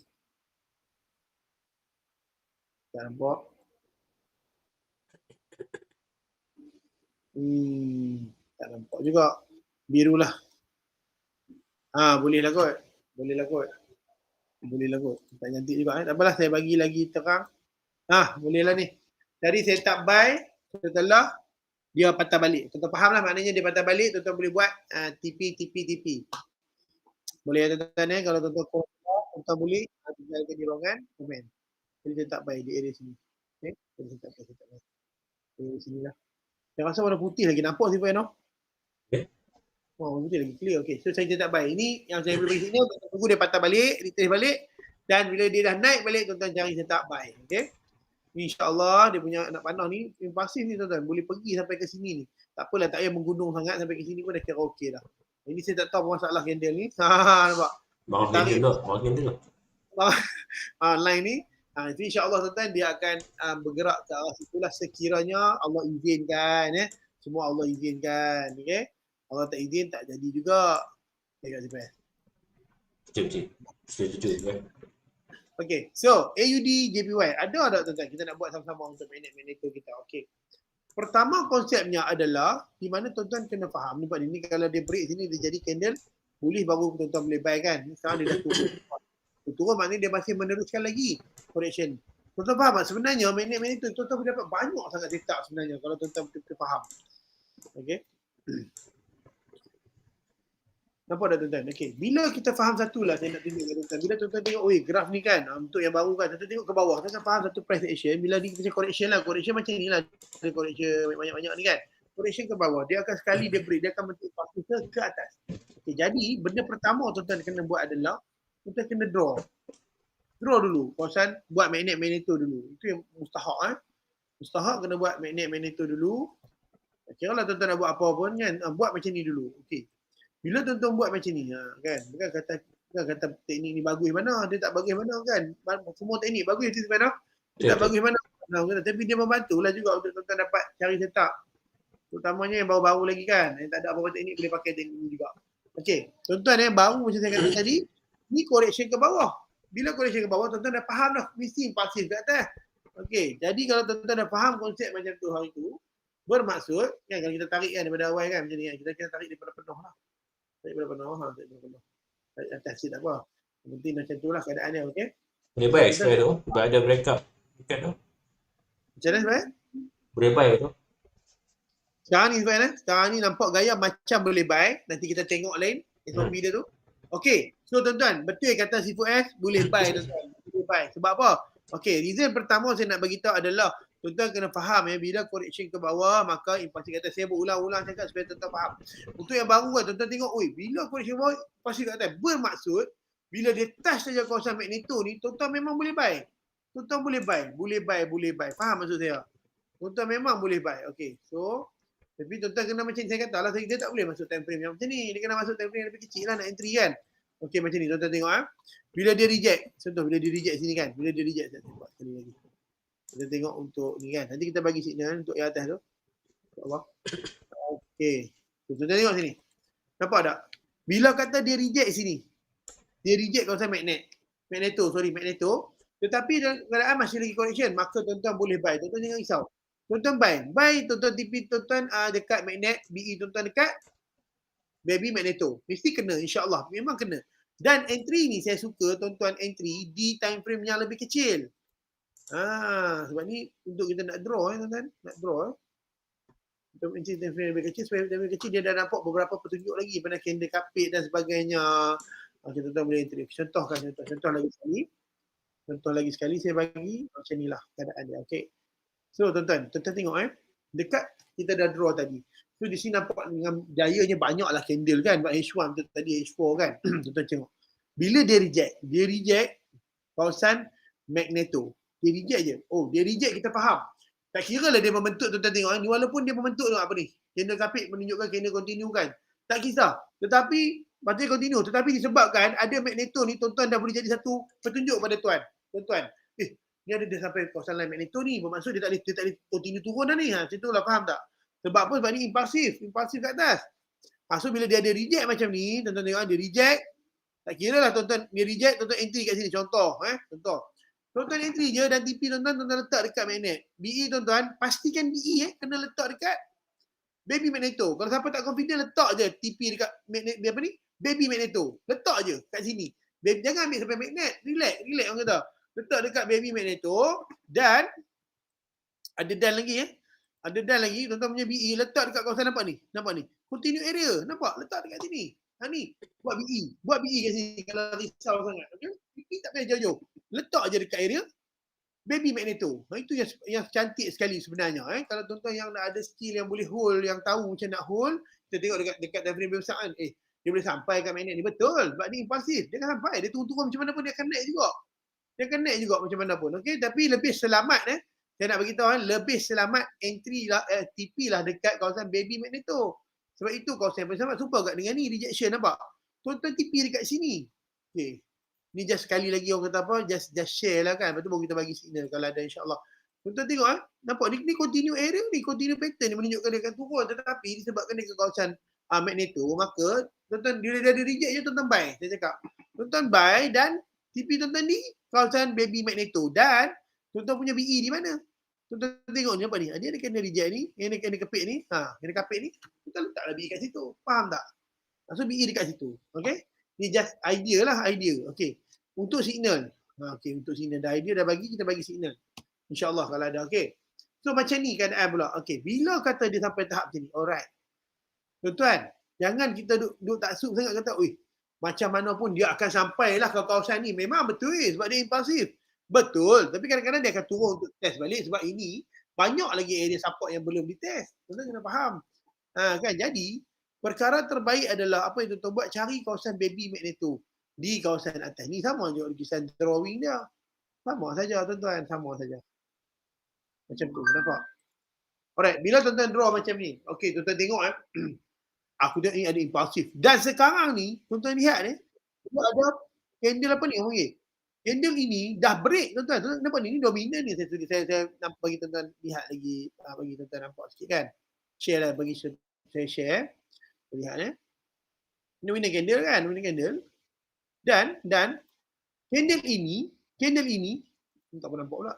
Tak nampak. Tak nampak juga. Biru lah. Boleh lah kot. Tak cantik juga. Tak apalah, saya bagi lagi terang. Boleh lah ni. Dari setup buy setelah dia patah balik. Tuan-tuan faham lah maknanya dia patah balik, tuan-tuan boleh buat TP. Boleh tuan-tuan kalau tuan-tuan boleh tinggalkan di ruangan, komen. Jadi setup buy di area sini. Okay? Jadi setup buy. Di sini lah. Saya rasa warna putih lagi. Nampak sih Pak warna putih lagi clear. Okay. So saya setup buy. Ini yang saya boleh bagi signal, tuan-tuan tunggu dia patah balik, retrace balik. Dan bila dia dah naik balik, tuan-tuan cari setup buy. Okay. InsyaAllah dia punya anak panah ni impulsif ni tuan-tuan. Boleh pergi sampai ke sini ni. Tak apalah, tak payah menggunung sangat sampai ke sini pun dah kira okey dah. Ini saya tak tahu masalah candle ni. Nampak? Bang candle lah. Line ni. InsyaAllah tuan-tuan dia akan bergerak ke arah situlah sekiranya Allah izinkan. Semua Allah izinkan. Okay? Allah tak izin tak jadi juga. Betul. Setuju kan? Okay, so AUD JPY ada tak tuan-tuan? Kita nak buat sama-sama untuk Magneto kita. Okay. Pertama konsepnya adalah di mana tuan-tuan kena faham. Nampak ni kalau dia break sini dia jadi candle, boleh baru tuan-tuan boleh buy kan. Sekarang dia dah turun. Turun maknanya dia masih meneruskan lagi correction. Tuan-tuan faham tak? Sebenarnya magnet tu tuan-tuan boleh dapat banyak sangat setup sebenarnya kalau tuan-tuan betul-betul faham. Okay. Nampak tak tuan-tuan? Okay. Bila kita faham satu lah saya nak tunjuk kat tuan-tuan. Bila tuan-tuan tengok, graf ni kan, untuk yang baru kan, tuan-tuan tengok ke bawah. Tuan-tuan faham satu price action. Bila dia macam correction lah. Correction macam ni lah. Dia correction banyak-banyak ni kan. Correction ke bawah. Dia akan sekali dia break. Dia akan bentuk pasu ke atas. Okay. Jadi, benda pertama tuan-tuan kena buat adalah, tuan-tuan kena draw. Draw dulu. Kawasan buat magnet tu dulu. Itu yang mustahak. Mustahak kena buat magnet tu dulu. Kira lah tuan-tuan nak buat apa pun kan. Buat macam ni dulu. Okay. Bila tuan-tuan buat macam ni, kan, bukan kata teknik ni bagus mana, dia tak bagus mana kan. Semua teknik bagus di mana, dia tak bagus mana. Tapi dia membantulah juga untuk tuan-tuan dapat cari setup. Terutamanya yang baru-baru lagi kan, yang tak ada apa-apa teknik boleh pakai teknik ni juga. Okey, tuan-tuan yang baru macam saya kata tadi, ni correction ke bawah. Bila correction ke bawah, tuan-tuan dah faham dah, mesti pasif kat atas. Okey, jadi kalau tuan-tuan dah faham konsep macam tu hari tu, bermaksud kan kalau kita tarik kan daripada awal kan macam ni kan, kita kena tarik daripada penuh lah. Tarik daripada penuh, tarik daripada penuh. Tarik atas sikit tak apa. Yang penting macam tu lah keadaan dia, okey? Boleh buy setelah tu, sebab ada breakout dekat tu. Macam mana sebenarnya? Boleh buy tu. Sekarang ni sebenarnya, sekarang ni nampak gaya macam boleh buy. Nanti kita tengok lain SOP dia tu. Okey, so tuan-tuan, betul kata Sifu S boleh buy tuan-tuan. Boleh buy. Sebab apa? Okey, reason pertama saya nak bagi tahu adalah tuan-tuan kena faham bila correction ke bawah maka impulsif kata saya berulang-ulang cakap supaya tuan-tuan faham. Untuk yang baru kan tuan-tuan tengok, bila correction ke bawah impulsif kata bermaksud bila dia touch saja kawasan magneto ni tuan-tuan memang boleh buy. Tuan-tuan boleh buy. Faham maksud saya? Tuan-tuan memang boleh buy. Okey. So tapi tuan-tuan kena macam saya kata lah, dia tak boleh masuk time frame yang macam ni. Dia kena masuk time frame yang lebih kecil lah nak entry kan. Okey macam ni tuan-tuan tengok Bila dia reject, contoh bila dia reject sini kan. Bila dia reject, saya buat sekali lagi. Kita tengok untuk ni kan. Nanti kita bagi signal untuk yang atas tu. Allah. Okey. Tuan-tuan tengok sini. Nampak tak? Bila kata dia reject sini. Dia reject kawasan magneto. Tetapi keadaan masih lagi correction. Maka tuan-tuan boleh buy. Tuan-tuan jangan risau. Tuan-tuan buy tuan-tuan TP tuan-tuan dekat magnet, BE tuan-tuan dekat baby magneto. Mesti kena insya-Allah, memang kena. Dan entry ni saya suka tuan-tuan entry di time frame yang lebih kecil. Sebab ni untuk kita nak draw tuan-tuan, nak draw untuk entry time frame lebih kecil, supaya time frame kecil dia dah nampak beberapa petunjuk lagi pada candle kapit dan sebagainya. Okey, tuan-tuan boleh entry. Contoh lagi sekali saya bagi macam inilah keadaan dia. Okey. So tuan-tuan tengok dekat kita dah draw tadi. So di sini nampak dengan dayanya banyaklah candle kan. Buat H1 tu tadi H4 kan. Tuan-tuan tengok. Bila dia reject kawasan magneto. Dia reject je. Dia reject kita faham. Tak kira lah dia membentuk tuan-tuan tengok ni walaupun dia membentuk apa ni. Candle kapit menunjukkan candle continue kan. Tak kisah. Tetapi macam continue tetapi disebabkan ada magneto ni tuan-tuan dah boleh jadi satu petunjuk pada tuan-tuan. Ni ada dia sampai kawasan line magneto ni. Bermaksud dia tak boleh continue turun dah ni. Macam tu lah, faham tak? Sebab apa? Sebab ni impulsif kat atas. So bila dia ada reject macam ni, tuan-tuan tengok dia reject. Tak kira lah tuan-tuan, dia reject, tuan-tuan entry kat sini. Contoh. Tuan-tuan entry je dan TP tuan-tuan letak dekat magnet. BE tuan-tuan, pastikan BE kena letak dekat baby magneto. Kalau siapa tak confident, letak je TP dekat magnet, apa ni? Baby magneto. Letak je kat sini. Jangan ambil sampai magnet. Relax orang kata. Letak dekat baby magneto dan ada dan lagi tuan-tuan punya BE letak dekat kawasan nampak ni continue area nampak letak dekat sini ni buat BE kat sini kalau risau sangat. Okey, BE tak payah jauh-jauh, letak je dekat area baby magneto. Itu yang cantik sekali sebenarnya. Kalau tuan-tuan yang nak ada skill yang boleh hold, yang tahu macam nak hold, kita tengok dekat time frame besar kan, dia boleh sampai kat magnet ni, betul. Sebab ni impulsif, dia akan sampai, dia turun-turun macam mana pun dia akan naik juga. Dia connect juga macam mana pun. Okey, tapi lebih selamat saya nak bagi tahu lebih selamat entry lah TP lah dekat kawasan baby magneto. Sebab itu kawasan yang paling selamat. Sumpah kat dengan ni rejection nampak. Tuan-tuan TP dekat sini. Okey. Ni just sekali lagi orang kata apa? Just share lah kan. Lepas tu baru kita bagi signal kalau ada insya-Allah. Tuan-tuan tengok nampak ni continue area ni, continue pattern ni menunjukkan dia akan turun, tetapi disebabkan dia ke kawasan magneto, maka tuan-tuan dia ada reject je tuan-tuan buy. Saya cakap. Tuan-tuan buy dan TP tuan-tuan ni kawasan baby magneto dan tuan-tuan punya BE di mana? Tuan-tuan tengok ni apa ni? Dia ada kena reject ni, kena kepit ni. Kena kapit ni. Tuan letaklah BE kat situ. Faham tak? So BE dekat situ. Okay? Ni just idea lah, idea. Okay. Untuk signal. Okay, untuk signal. Dah idea dah bagi, kita bagi signal. InsyaAllah kalau ada. Okay. So macam ni keadaan pula. Okay. Bila kata dia sampai tahap macam ni. Alright. Tuan-tuan, jangan kita duduk taksub sangat kata, oi, macam mana pun dia akan sampailah ke kawasan ni. Memang betul sebab dia impulsif. Betul. Tapi kadang-kadang dia akan turun untuk test balik sebab ini banyak lagi area support yang belum dites. Tuan-tuan kena faham. Kan? Jadi, perkara terbaik adalah apa yang tuan-tuan buat, cari kawasan baby magneto di kawasan atas. Ni sama je lukisan drawing dia. Sama saja tuan-tuan, sama saja. Macam tu, nampak? Alright, bila tuan-tuan draw macam ni, okey, tuan-tuan tengok aku tengok ni ada impulsif. Dan sekarang ni, tuan-tuan lihat dia ada candle apa ni orang panggil? Candle ini dah break tuan-tuan. Tuan-tuan nampak ni dominan ni. Saya nampak bagi tuan-tuan lihat lagi, bagi tuan-tuan nampak sikit kan. Share lah, bagi saya share. Lihat dominan candle kan, dominan candle. Dan candle ini tak pernah nampak pula.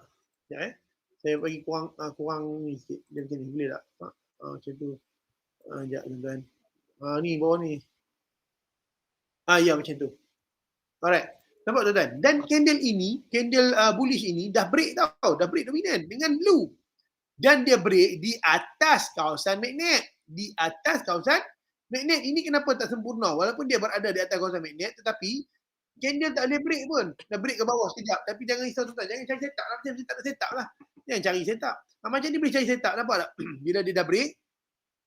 Sekejap saya bagi kurang ni sikit. Dia macam ni, boleh tak? Macam tu. Sekejap tuan-tuan. Ni bawah ni. Ya macam tu. Alright. Nampak tuan-tuan? Dan candle ini, candle bullish ini dah break tau. Dah break dominan dengan blue. Dan dia break di atas kawasan magnet. Di atas kawasan magnet. Ini kenapa tak sempurna? Walaupun dia berada di atas kawasan magnet, tetapi candle tak boleh break pun. Dah break ke bawah sekejap. Tapi jangan risau tuan-tuan. Jangan cari setup lah. Macam tak ada setup lah. Jangan cari setup. Macam ni boleh cari setup. Nampak tak? Bila dia dah break,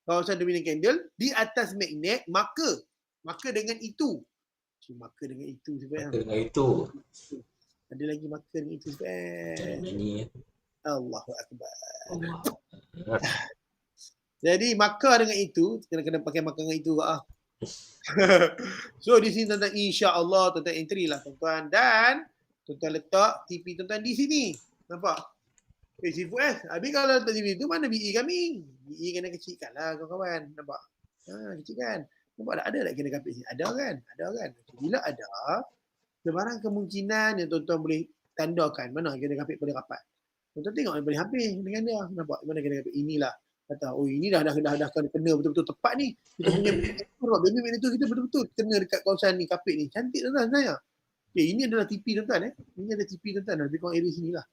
kawasan dominan candle, di atas magnet, maka dengan itu. Maka dengan itu sebenarnya. Maka dengan itu. Ada lagi maka dengan itu sebenarnya. Jangan nyanyi. Allahu Akbar. Jadi maka dengan itu, kena pakai maka dengan itu. So di sini tuan-tuan, insya-Allah tuan-tuan entry lah tuan-tuan. Dan tuan-tuan letak TP tuan-tuan di sini. Nampak? Sifu habis kalau letak TP tu mana BE kami? BE kena kecilkan lah kawan-kawan. Nampak? Kecilkan. Nampak tak? Ada tak kena kapit sini? Ada kan? Ada kan? Bila ada, sebarang kemungkinan yang tuan-tuan boleh tandakan mana kena kapit pada rapat. Tuan-tuan tengok yang paling habis dengan dia. Nampak? Mana kena kapit? Inilah. Kata, oh ini dah kena betul-betul tepat ni. Kita punya baby magneto kita betul-betul kena dekat kawasan ni, kapit ni. Cantik tuan-tuan sebenarnya. Okay, ini adalah TP tuan-tuan Ini ada TP tuan-tuan. Lebih kurang area sini lah.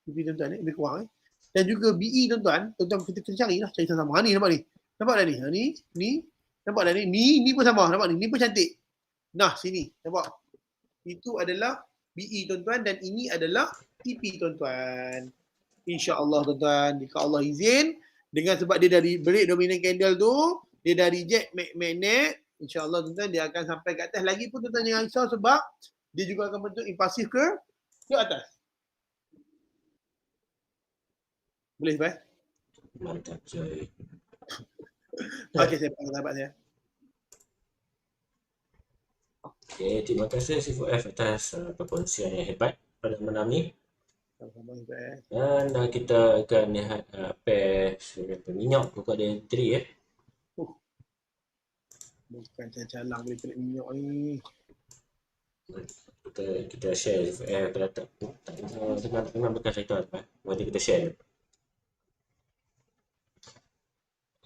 TP tuan-tuan lebih kurang Dan juga BE tuan-tuan. Tuan-tuan kita cari lah. Cari sama. Ni nampak ni. Nampak dah ni? Ni. Nampak dah ni? Ni pun sama. Nampak ni? Ni pun cantik. Nah, sini. Nampak? Itu adalah BE tuan-tuan dan ini adalah TP tuan-tuan. InsyaAllah tuan-tuan. Jika Allah izin, dengan sebab dia dari break dominant candle tu, dia dah reject magnet, insyaAllah tuan-tuan dia akan sampai ke atas. Lagi pun tuan-tuan jangan risau sebab dia juga akan bentuk impulsif ke atas. Boleh Pak? Mantap coy. Okey, saya panggil sahabat saya. Okay, terima kasih Sifu F atas perkongsian yang hebat pada malam ni. Sama-sama Dan kita akan lihat pair minyak buka dia entry Bukan calang boleh kena minyak ni. Kita share kalau tak dengar bekas cerita nanti kita share.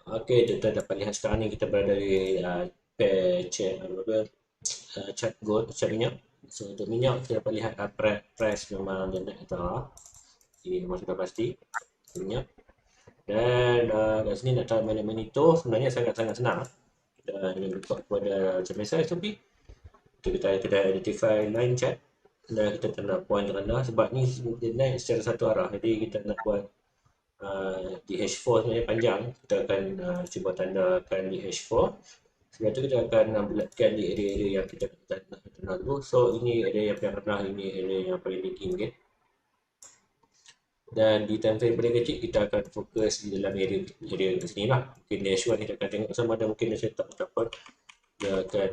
Okey, kita dapat lihat sekarang ni kita berada di pair chart gold, chart minyak. So untuk minyak kita dapat lihat price memang dia naik atas. Ini memang sudah pasti minyak. Dan kat sini nak tahu mana itu sebenarnya sangat-sangat senang. Kita hanya buka kepada macam biasa SOP. Kita identify line chart dan kita tanda point rendah sebab ni dia naik secara satu arah. Jadi kita nak buat di H4 sebenarnya panjang. Kita akan cuba tandakan di H4. Sebab tu kita akan bulatkan di area-area yang kita nak dulu. So ini area yang paling rendah, ini area yang paling tinggi mungkin. Dan di time frame paling kecil kita akan fokus di dalam area kat sini lah. Mungkin di H1 kita akan tengok sama ada mungkin dia setup ataupun dia akan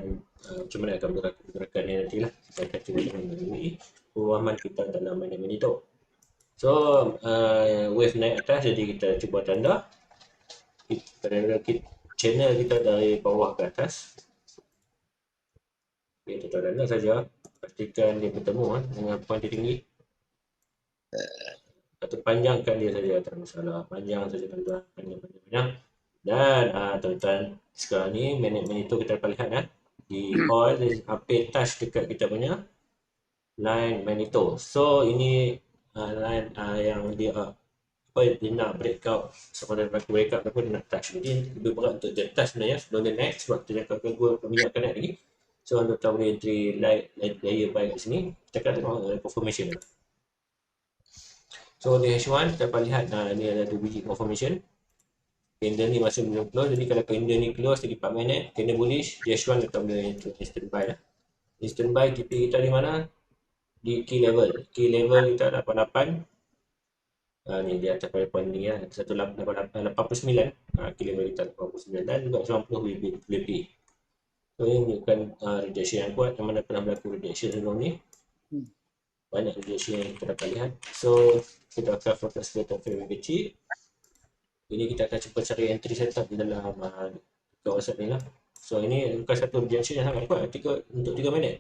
macam mana akan bergerakan ni nanti lah. Kita akan cuba mengenai pemahaman kita dalam magnet itu. So wave naik atas, jadi kita cuba tanda channel kita dari bawah ke atas. Okay, kita tanda saja. Pastikan dia bertemu dengan point tinggi. atau panjangkan dia saja, tak ada masalah. Panjang saja tuan-tuan, panjang. Dan tuan-tuan, sekarang ni minit-minit tu kita dapat lihat di all update touch dekat kita punya line Magneto. So ini line yang dia dia nak breakout, sama ada berlaku breakout ataupun dia nak touch. Jadi lebih berat untuk dia touch sebenarnya sebelum dia naik, sebab kita jangkakan gua minyak akan naik lagi. So anda boleh entry layer buy kat sini. Kita akan tengok confirmation. So di H1 kita dapat lihat ni ada 2 biji confirmation. Candle ni masih belum close, jadi kalau candle ni close lagi 4 minit, candle bullish, di H1 kita boleh instant buy lah. Instant buy TP kita di mana? Di key level. Key level kita 88. Ni di atas pada point ni 1889. Key level kita 89 dan juga 90 WP. So ini menunjukkan rejection yang kuat, yang mana pernah berlaku rejection sebelum ni. Banyak rejection yang kita dapat lihat. So kita akan fokus ke time kecil. Ini kita akan cuba cari entry setup di dalam kawasan ni lah. So ini bukan satu rejection yang sangat kuat untuk 3 minit.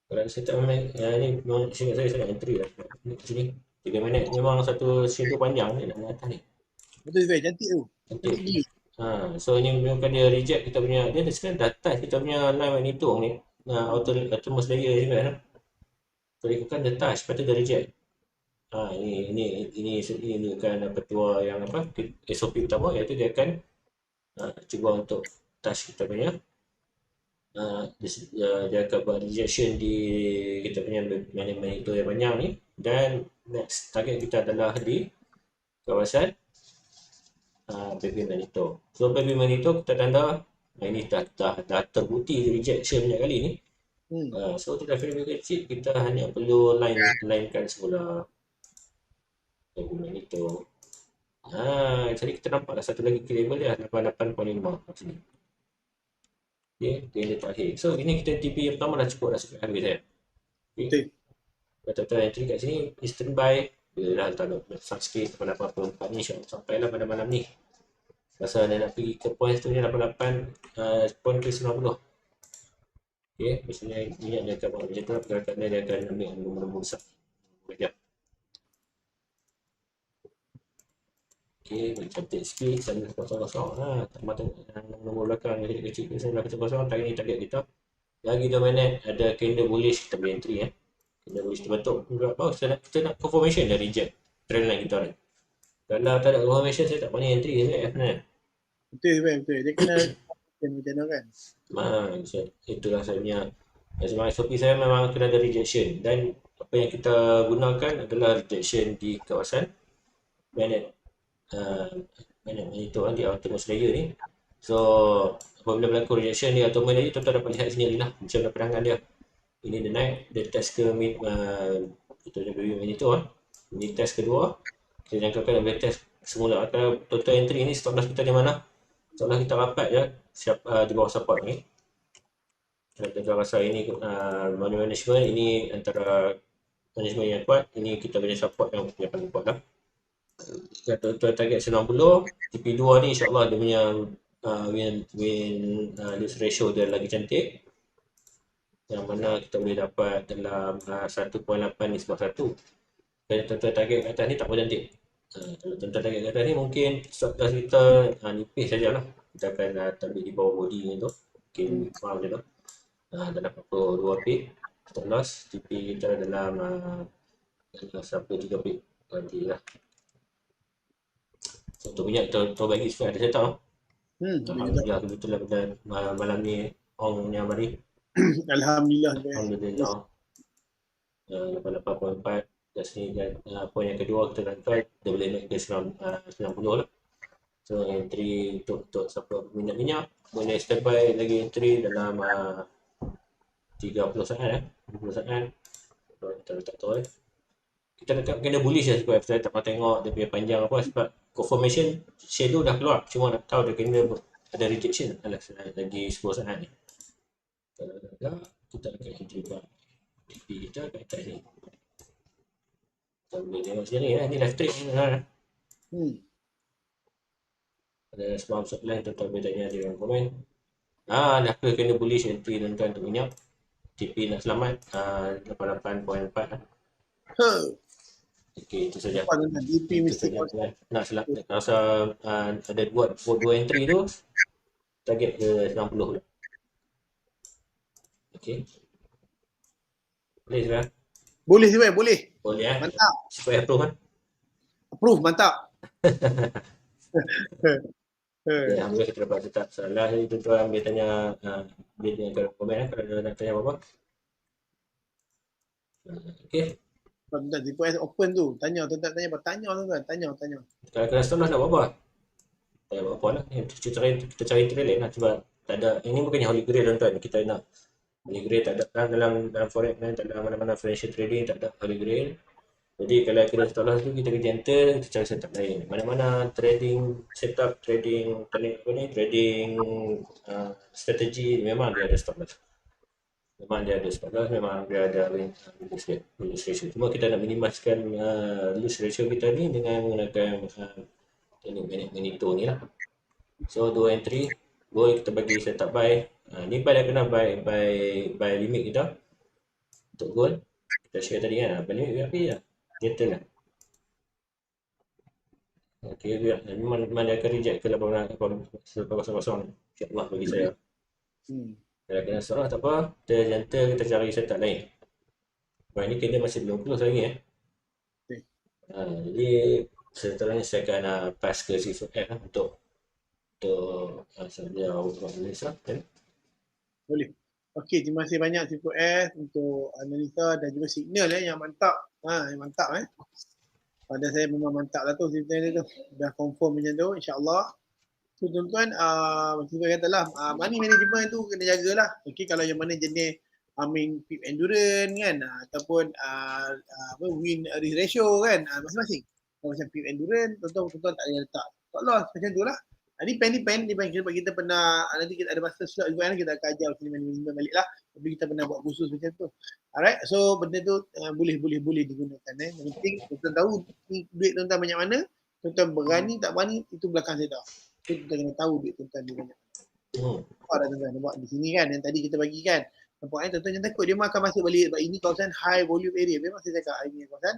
Kalau setup memang ni memang singkat saya sangat entry lah. Ni kat sini 3 minit memang satu shadow panjang ni dalam atas ni. Betul Zai, cantik tu. Cantik gila. So ini bukan dia reject kita punya, dia sekarang dah touch kita punya line Magneto ni. Outermost layer ni kan. So dia bukan dia touch, lepas tu dia reject. Ini menunjukkan petua yang SOP utama, iaitu dia akan cuba untuk touch kita punya dia akan buat rejection di kita punya Magneto yang panjang ni, dan next target kita adalah di kawasan baby Magneto. So baby Magneto kita tanda ini dah terbukti rejection banyak kali ni. So kita frame kecil, kita hanya perlu linekan semula baby Magneto. Jadi kita nampak satu lagi key level dia 88.5 kat sini. Okay, dia terakhir. So ini kita TP yang pertama dah cukup harga saya. Okay. Betul-betul entry kat sini instant buy. Bila dah taruh besar sikit 84 ni, insyaAllah sampailah pada malam ni. Pasal dia nak pergi ke point tu ni 88 point ke 90. Okay, biasanya minyak dia akan buat macam tu, pergerakan dia akan ambil nombor-nombor besar. Sekejap. Okay, cantik sikit, sana kosong-kosong. Tambah nombor belakang yang kecil-kecil, sana kosong-kosong, target ni target kita. Lagi 2 minit, ada candle bullish, kita boleh entry candle bullish terbentuk. Kita nak confirmation dari reject trend line kita ni. Kalau tak ada confirmation, saya tak boleh entry sebenarnya. Betul. Dia kena macam mana kan? Itulah saya punya sebab SOP saya memang kena ada rejection, dan apa yang kita gunakan adalah rejection di kawasan itu di outermost layer ni. So apabila berlaku rejection di outermost layer, tuan-tuan dapat lihat sini lah macam mana perangan dia. Ini dia naik, dia test ke kita punya baby Magneto ini test kedua. Kita jangkakan dia test semula. Kalau total entry ni stop loss kita di mana? Stop loss kita rapat je di bawah support ni. Kalau tuan-tuan rasa ini management, ini antara management yang kuat, ini kita punya support yang paling kuat lah. Kalau tuan-tuan target 90, TP2 ni insyaAllah dia punya win-lose ratio dia lagi cantik, yang mana kita boleh dapat dalam 1.8 ni sebab 1. Kalau tuan-tuan target kat atas ni tak boleh cantik. Kalau tuan-tuan target kat atas ni, mungkin stop loss kita nipis sajalah. Kita akan tarik di bawah body ni tu, mungkin faham je tu. Dalam 42 pip stop loss, TP kita dalam 1.3 pip nanti lah. So untuk minyak kita bagi supaya ada setup. Alhamdulillah, kebetulan pada malam ni ongnya mari. Alhamdulillah. 88.4 kat sini, dan poin yang kedua kita dapat dia boleh naik ke 90 lah. So entry untuk siapa minyak boleh standby lagi entry dalam 30 saat 20 saat. Kita letak tu kita letak kena bullish lah, sebab saya tak pernah tengok dia punya panjang apa, sebab confirmation shadow dah keluar, cuma nak tahu dia kena ada rejection lagi 10 saat ni. Kalau tak, kita akan entry buat TP kita kat atas ni. Kita boleh tengok sini ni live trade ni ada sebab lain, tuan-tuan boleh tanya di dalam komen. Dah kena bullish entry tuan-tuan untuk minyak. TP nak selamat 88.4 lah. Okey, itu saja. Nampak tuan-tuan, DP Itu mesti saja. konsisten. Nak rasa ada buat 2 entry tu, target ke 90 pula. Okey. Boleh Zira? Boleh juga, boleh. Boleh Mantap. Supaya approve kan? Approve, mantap. Okay, Alhamdulillah kita dapat tetap salah. Jadi tuan-tuan boleh tanya, boleh tanya komen kalau ada nak tanya apa-apa. Okey. Tuan-tuan, TPS open tu. Tanya, tuan-tuan tanya apa? Tanya, tuan-tuan. Tanya. Kalau kena salah nak buat apa? Tak buat apa lah. Kita cari entry lain lah. Sebab tak ada, ini bukannya holy grail tuan-tuan. Kita nak holy grail tak ada dalam forex ni, tak ada mana-mana financial trading, tak ada holy grail. Jadi kalau kena salah tu kita kena enter, kita cari setup lain. Mana-mana trading setup, trading trading strategi memang dia ada stop loss. Memang dia ada stop loss, memang dia ada lose ratio. Cuma kita nak minimiskan lose ratio kita ni dengan menggunakan teknik Magneto ni lah. So 2 entry, goal kita bagi setup buy. Ni buy dah kena buy limit kita untuk goal. Kita share tadi kan, buy limit berapa ya? Gentle lah. Okay, memang dia akan reject ke 800 InsyaAllah bagi saya. Kalau kena salah tak apa, kita gentle, kita cari setup lain. Buy ni kena masih belum close lagi jadi seterusnya saya akan pass ke C4F untuk saja analisa kan. Boleh. Okey, terima kasih banyak C4S untuk analisa dan juga signal yang mantap. Yang mantap pada saya memang mantap lah tu signal tu. Dah confirm macam tu, insya-Allah. So tuan-tuan, macam saya katalah, money management tu kena jagalah. Okey, kalau yang mana jenis pip endurance kan, ataupun win risk ratio kan, masing-masing. Kalau macam pip endurance, tuan-tuan tak payah letak. Tak loss macam tu lah. Depend sebab kita pernah, nanti kita ada masa slot juga kan, kita akan ajar macam management balik lah. Tapi kita pernah buat khusus macam tu. Alright, so benda tu boleh digunakan. Yang penting tuan-tuan tahu duit tuan-tuan banyak mana, tuan-tuan berani tak berani, itu belakang saya dah. Kita kena tahu duit tuan-tuan di mana. Nampak dah tuan-tuan, nampak di sini kan, yang tadi kita bagi kan. Nampak tuan-tuan jangan takut, dia memang akan masuk balik. Sebab ini kawasan high volume area. Memang saya cakap ini kawasan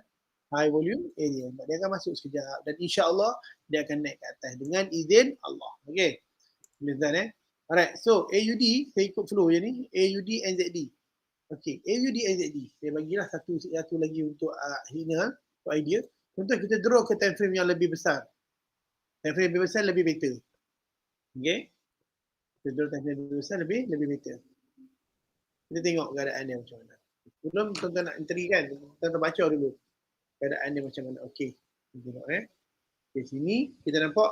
high volume area. Sebab dia akan masuk sekejap. Dan insya-Allah dia akan naik ke atas dengan izin Allah. Okay. Tuan-tuan Alright, so AUD, saya ikut flow je ni. AUD NZD. Okay, AUD NZD. Saya bagilah satu lagi untuk hina, untuk idea. Tuan-tuan kita draw ke time frame yang lebih besar. Time frame lebih besar lebih better. Okay. Kita draw time frame lebih besar lebih better. Kita tengok keadaan dia macam mana. Sebelum tuan-tuan nak entry kan, tuan-tuan baca dulu keadaan dia macam mana. Okey. Kita tengok Di sini kita nampak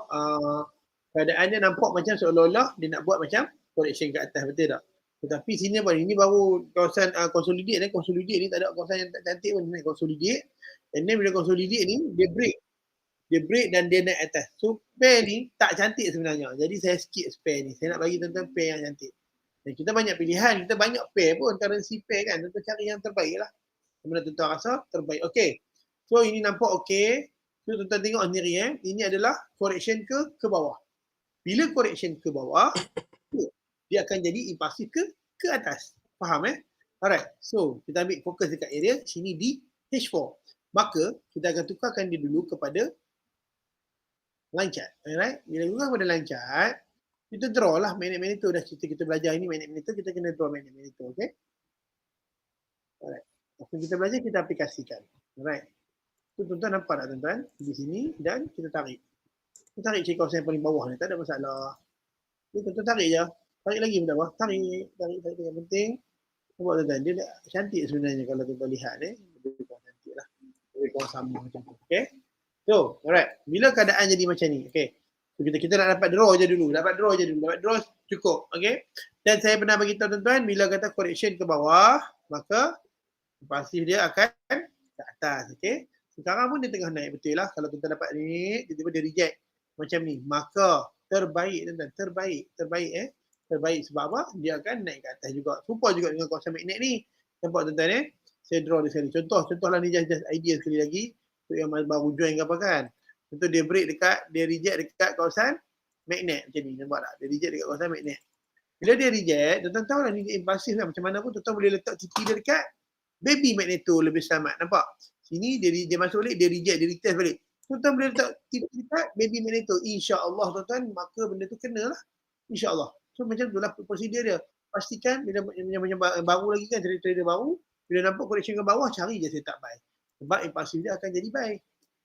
keadaan dia nampak macam seolah-olah dia nak buat macam correction ke atas, betul tak? Tetapi sini ini baru kawasan consolidate ni tak ada kawasan yang tak cantik pun, naik consolidate. And then bila consolidate ni dia break dan dia naik atas. So pair ni tak cantik sebenarnya. Jadi saya skip pair ni. Saya nak bagi tuan-tuan pair yang cantik. Dan kita banyak pilihan, kita banyak pair pun, currency pair kan. Tuan-tuan cari yang terbaik lah. Mana tuan-tuan rasa terbaik. Okay. So ini nampak okay. So tuan-tuan tengok sendiri ini adalah correction ke bawah. Bila correction ke bawah, dia akan jadi impulsif ke atas. Faham Alright. So kita ambil fokus dekat area sini di H4. Maka kita akan tukarkan dia dulu kepada line chart. Alright. Bila tukar kepada line chart, kita draw lah magnet tu. Dah kita belajar ini magnet tu, kita kena draw magnet tu. Okay. Alright. Apa kita belajar, kita aplikasikan. Alright. So tuan-tuan nampak tak tuan-tuan? Di sini dan kita tarik. Kita tarik cek kawasan yang paling bawah ni. Tak ada masalah. Jadi tuan-tuan tarik je. Tarik lagi pun tak apa. Tarik. Yang penting. Nampak tuan-tuan. Dia cantik sebenarnya kalau tuan-tuan lihat Lebih kurang cantik lah. Lebih kurang sama macam tu. Okay. So, alright. Bila keadaan jadi macam ni. Okay. So, kita nak dapat draw je dulu. Dapat draw cukup. Okay. Dan saya pernah beritahu tuan-tuan, bila kata correction ke bawah, maka pasif dia akan ke atas. Okay. Sekarang pun dia tengah naik betul lah. Kalau tuan-tuan dapat ni, tiba-tiba dia reject macam ni. Maka terbaik tuan-tuan. Terbaik sebab apa? Dia akan naik ke atas juga. Serupa juga dengan kawasan magnet ni. Nampak tuan-tuan Saya draw dia sekali. Contohlah ni just idea sekali lagi. Untuk yang baru join ke apa kan. Contoh dia reject dekat kawasan magnet macam ni. Nampak tak? Dia reject dekat kawasan magnet. Bila dia reject, tuan-tuan tahu lah ni impulsif kan. Macam mana pun tuan-tuan boleh letak TP dia dekat baby magneto lebih selamat. Nampak? Sini dia masuk balik, dia reject, dia retest balik. Tuan-tuan boleh letak dekat baby magneto. InsyaAllah tuan-tuan, maka benda tu kena lah. InsyaAllah. So macam tu lah prosedur dia. Pastikan bila macam baru lagi kan, trader baru, bila nampak correction ke bawah, cari je setup buy. Sebab impulsif dia akan jadi buy.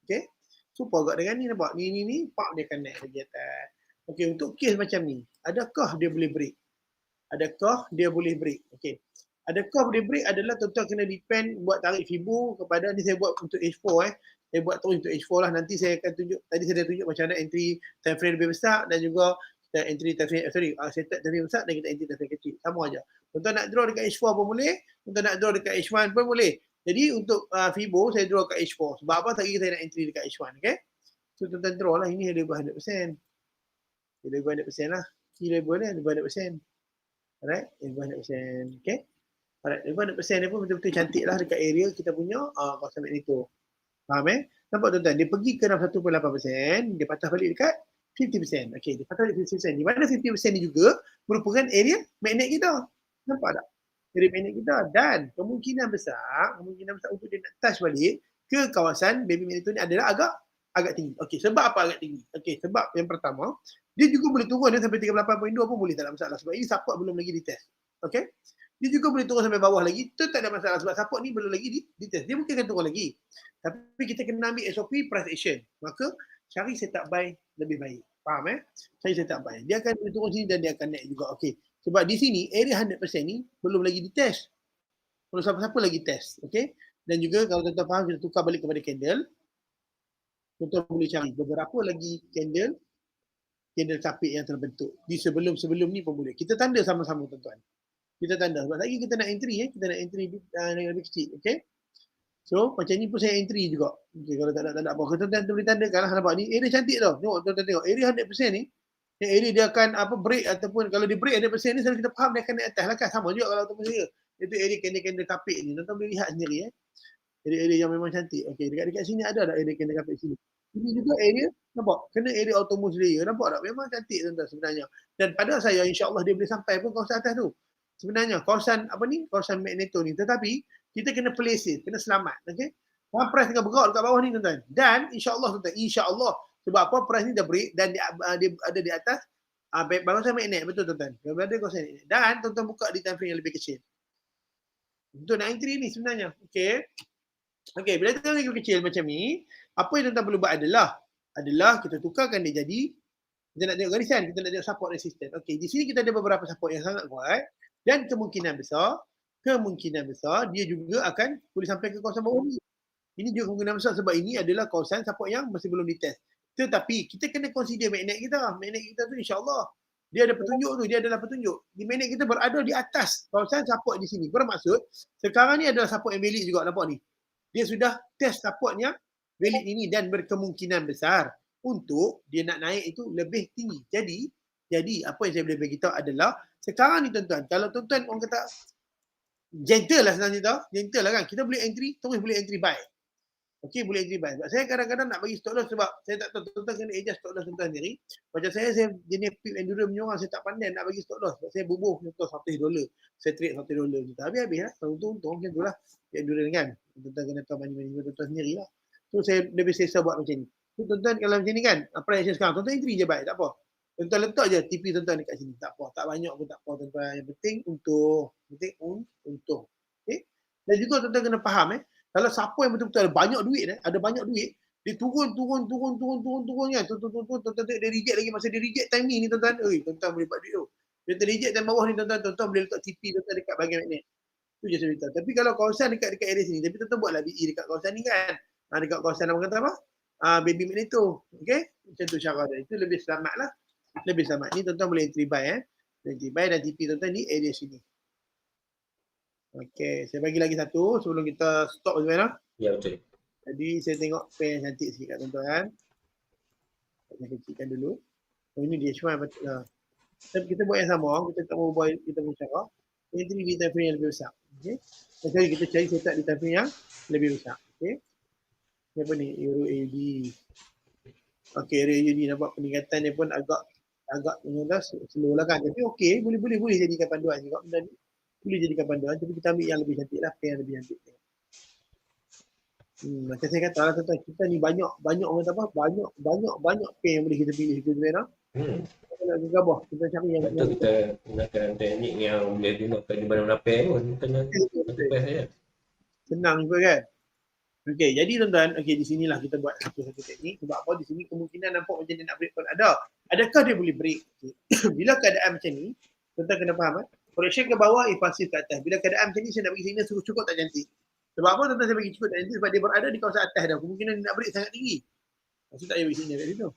Okay. Super agak dengan ni nampak. Ni, pak dia akan naik lagi atas. Okay, untuk case macam ni, adakah dia boleh break? Adakah dia boleh break? Okay. Adakah boleh break adalah tuan-tuan kena depend buat tarik Fibo kepada, ni saya buat untuk H4 saya buat terus untuk H4 lah. Nanti saya akan tunjuk, tadi saya dah tunjuk macam mana entry time frame lebih besar dan juga kita entry time frame, setup time frame besar dan kita entry time frame kecil. Sama aja. Tuan-tuan nak draw dekat H4 pun boleh, tuan-tuan nak draw dekat H1 pun boleh. Jadi untuk Fibo saya draw kat H4. Sebab apa? Tadi saya nak entry dekat H1, okay? So tuan-tuan draw lah, ini ada 100%. Ada 100% lah. Key level ni ada 100%. Alright, 100%. Okay? Alright, 100% ni pun betul-betul cantik lah dekat area kita punya kawasan magneto. Faham Nampak tuan-tuan, dia pergi ke 61.8%, dia patah balik dekat 50%. Okay, dia patah balik 50%. Di mana 50% ni juga merupakan area magnet kita. Nampak tak? Area magnet kita. Dan kemungkinan besar untuk dia nak touch balik ke kawasan baby magneto ni adalah agak tinggi. Okay, sebab apa agak tinggi? Okay, sebab yang pertama, dia juga boleh turun sampai 38.2 pun boleh, tak ada masalah. Sebab ini support belum lagi ditest. Okay? Dia juga boleh turun sampai bawah lagi, itu tak ada masalah sebab support ni belum lagi ditest. Dia mungkin akan turun lagi. Tapi kita kena ambil SOP price action. Maka cari setup buy lebih baik. Faham Cari setup buy. Dia akan boleh turun sini dan dia akan naik juga. Okey. Sebab di sini area 100% ni belum lagi ditest. Belum siapa-siapa lagi test. Okey. Dan juga kalau tuan-tuan faham, kita tukar balik kepada candle. Tuan-tuan boleh cari beberapa lagi candle capit yang terbentuk. Di sebelum ni pun boleh. Kita tanda sama-sama tuan-tuan. Kita tanda. Sebab lagi kita nak entry kita nak entry yang lebih kecil. Okay. So macam ni pun saya entry juga. Okay, kalau tak ada apa. Tuan-tuan boleh tandakan lah. Nampak ni area cantik tau. Tengok tuan-tuan tengok. Area 100% ni. Area dia akan break ataupun kalau dia break 100% ni selalu kita faham dia akan naik atas lah kan. Sama juga kalau ataupun saya. Itu area candle kapit ni. Tuan-tuan boleh lihat sendiri Area yang memang cantik. Okay. Dekat sini ada area candle kapit sini. Ini juga area, nampak? Kena area outermost layer. Nampak tak? Memang cantik tuan-tuan sebenarnya. Dan pada saya insyaAllah dia boleh sampai pun kawasan atas tu. Sebenarnya kawasan kawasan magneto ni, tetapi kita kena play safe, kena selamat. Okay? Price tengah bergerak dekat bawah ni tuan-tuan. Dan insyaAllah tuan-tuan, insyaAllah sebab apa price ni dah break dan dia ada di atas kawasan magnet, betul tuan-tuan. Dia berada kawasan magnet. Dan tuan-tuan buka di time frame yang lebih kecil. Untuk nak entry ni sebenarnya. Okay. Okay, bila time frame kecil macam ni, apa yang tuan-tuan perlu buat adalah kita tukarkan dia jadi, kita nak tengok garisan, kita nak tengok support resistance. Okay, di sini kita ada beberapa support yang sangat kuat dan kemungkinan besar dia juga akan boleh sampai ke kawasan bawah ni. Ini juga kemungkinan besar sebab ini adalah kawasan support yang masih belum ditest. Tetapi kita kena consider magnet kita. Magnet kita tu insyaAllah dia ada petunjuk tu, dia adalah petunjuk. Di magnet kita berada di atas kawasan support di sini. Bermaksud sekarang ni adalah support yang valid juga, nampak ni. Dia sudah test supportnya valid ini dan berkemungkinan besar untuk dia nak naik itu lebih tinggi. Jadi apa yang saya boleh beritahu adalah sekarang ni tuan-tuan, kalau tuan-tuan orang kata gentle lah sebenarnya tau, gentle lah kan, kita boleh entry, terus boleh entry buy. Okey, boleh entry buy. Sebab saya kadang-kadang nak bagi stop loss sebab saya tak tahu tuan-tuan kena adjust stop loss tuan-tuan sendiri. Macam saya jenis pip endurance punya orang, saya tak pandai nak bagi stop loss. Sebab saya bubuh contoh $100. Saya trade $100 kita. Habis-habis lah, untung-untung macam tu lah. Endurance kan. Tuan-tuan kena tahu money tuan-tuan sendiri lah. So saya lebih selesa buat macam ni. So tuan-tuan kalau macam ni kan, price action sekarang, tuan-tuan entry je buy, tak apa. Tuan-tuan letak je TP tuan-tuan dekat sini. Tak apa, tak banyak pun tak apa tuan-tuan. Yang penting untung. Okay? Dan juga tuan-tuan kena faham kalau siapa yang betul-betul ada banyak duit, dia turun kan. Tuan-tuan dia reject lagi masa dia reject time ni tuan-tuan. Tuan-tuan boleh buat duit tu. Dia reject time bawah ni tuan-tuan boleh letak TP tuan-tuan dekat bahagian magnet. Tu je saya beritahu. Tapi kalau kawasan dekat area sini, tapi tuan-tuan buatlah BE dekat kawasan ni kan. Dekat kawasan apa kata apa? Baby magneto. Okey? Macam tu cara dia. Itu lebih selamat lah. Lebih selamat. Ni tuan-tuan boleh entry buy Entry buy dan TP tuan-tuan di area sini. Okey, saya bagi lagi satu sebelum kita stop macam mana? Ya, betul. Jadi saya tengok pair yang cantik sikit kat tuan-tuan. Saya kecilkan dulu. Ini dia cuma betul. Kita buat yang sama, kita tak mau buat kita punya cara. Entry di time frame yang lebih besar. Okey. Jadi kita cari setup di time frame yang lebih besar. Okey. Apa ni? Euro AUD. Okey, Euro AUD nampak peningkatan dia pun agak slow lah kan. Tapi okey, boleh jadikan panduan juga benda ni. Boleh jadikan panduan, tapi kita ambil yang lebih cantik lah, yang lebih cantik. Macam saya kata lah tuan-tuan, kita ni banyak orang kata apa? Banyak pen yang boleh kita pilih tu sebenarnya. Kita nak gegabah, kita cari yang Lepas tu kita gunakan teknik yang boleh gunakan di mana-mana pen pun. Kena satu pen saja. senang juga kan. Okey, jadi tuan-tuan, okey di sinilah kita buat satu-satu teknik. Sebab apa? Di sini kemungkinan nampak macam dia nak break pun ada. Adakah dia boleh break? Okay. Bila keadaan macam ni, tuan-tuan kena faham correction ke bawah, pasif ke atas. Bila keadaan macam ni, saya nak bagi signal cukup tak cantik. Sebab apa tuan-tuan saya bagi cukup tak cantik? Sebab dia berada di kawasan atas dah. Kemungkinan dia nak break sangat tinggi. Maksud tak payah bagi signal kat situ.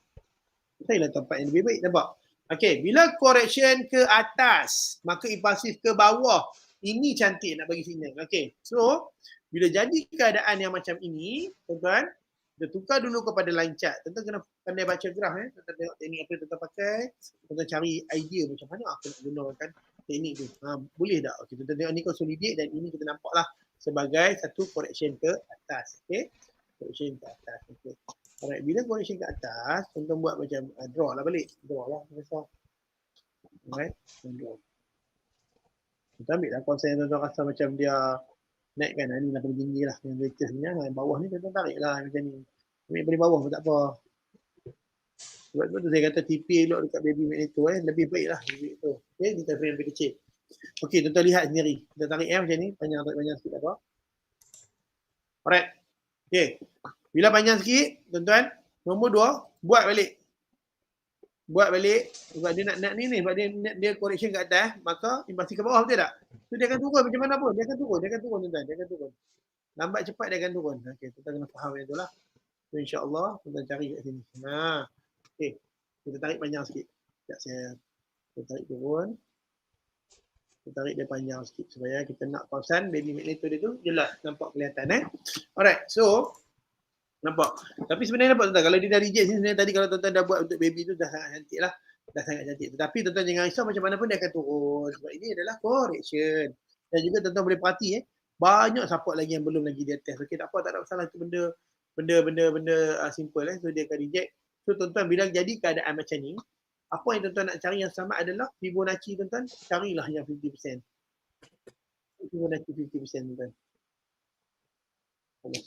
Saya lah tempat yang lebih baik, nampak? Okey, bila correction ke atas, maka pasif ke bawah. Ini cantik nak bagi signal. Okey, so bila jadi keadaan yang macam ini, tuan-tuan, kita tukar dulu kepada line chart. Tuan-tuan kena pandai baca graf. Tuan-tuan tengok teknik apa yang tuan-tuan pakai. Tuan-tuan cari idea macam mana aku nak gunakan teknik tu. Boleh tak? Okay, tuan-tuan tengok ni consolidate dan ini kita nampak lah sebagai satu correction ke atas. Okay? Correction ke atas. Okay. Alright, bila correction ke atas, tuan-tuan buat macam draw lah balik. Draw lah. Alright, draw. Tuan-tuan ambil lah konsep tuan-tuan rasa macam dia naikkan ni lah paling tinggi lah yang latest ni yang bawah ni tuan tarik lah macam ni ambil paling bawah pun tak apa sebab tu saya kata TP elok dekat baby magneto lebih baik lah tu okay, kita frame lebih kecil ok tuan-tuan lihat sendiri kita tarik macam ni panjang sikit apa alright ok bila panjang sikit tuan-tuan nombor 2 buat balik sebab dia nak ni sebab dia correction kat atas maka imbasi ke bawah betul tak so dia akan turun macam mana pun dia akan turun tuan-tuan dia akan turun lambat cepat dia akan turun okey kita kena faham yang itulah so insyaallah kita cari kat sini okey kita tarik panjang sikit sekejap saya tarik turun kita tarik dia panjang sikit supaya kita nak kawasan baby magneto dia tu jelas nampak kelihatan alright so nampak. Tapi sebenarnya nampak tuan-tuan, kalau dia dah reject sini sebenarnya tadi kalau tuan-tuan dah buat untuk baby tu dah sangat cantik lah. Dah sangat cantik. Tetapi tuan-tuan jangan risau macam mana pun dia akan turun. Sebab ini adalah correction. Dan juga tuan-tuan boleh perhati banyak support lagi yang belum lagi dia test. Okey, tak apa, tak ada masalah. Itu benda simple So dia akan reject. So tuan-tuan bila jadi keadaan macam ni, apa yang tuan-tuan nak cari yang sama adalah Fibonacci tuan-tuan, carilah yang 50%. Fibonacci 50% tuan-tuan.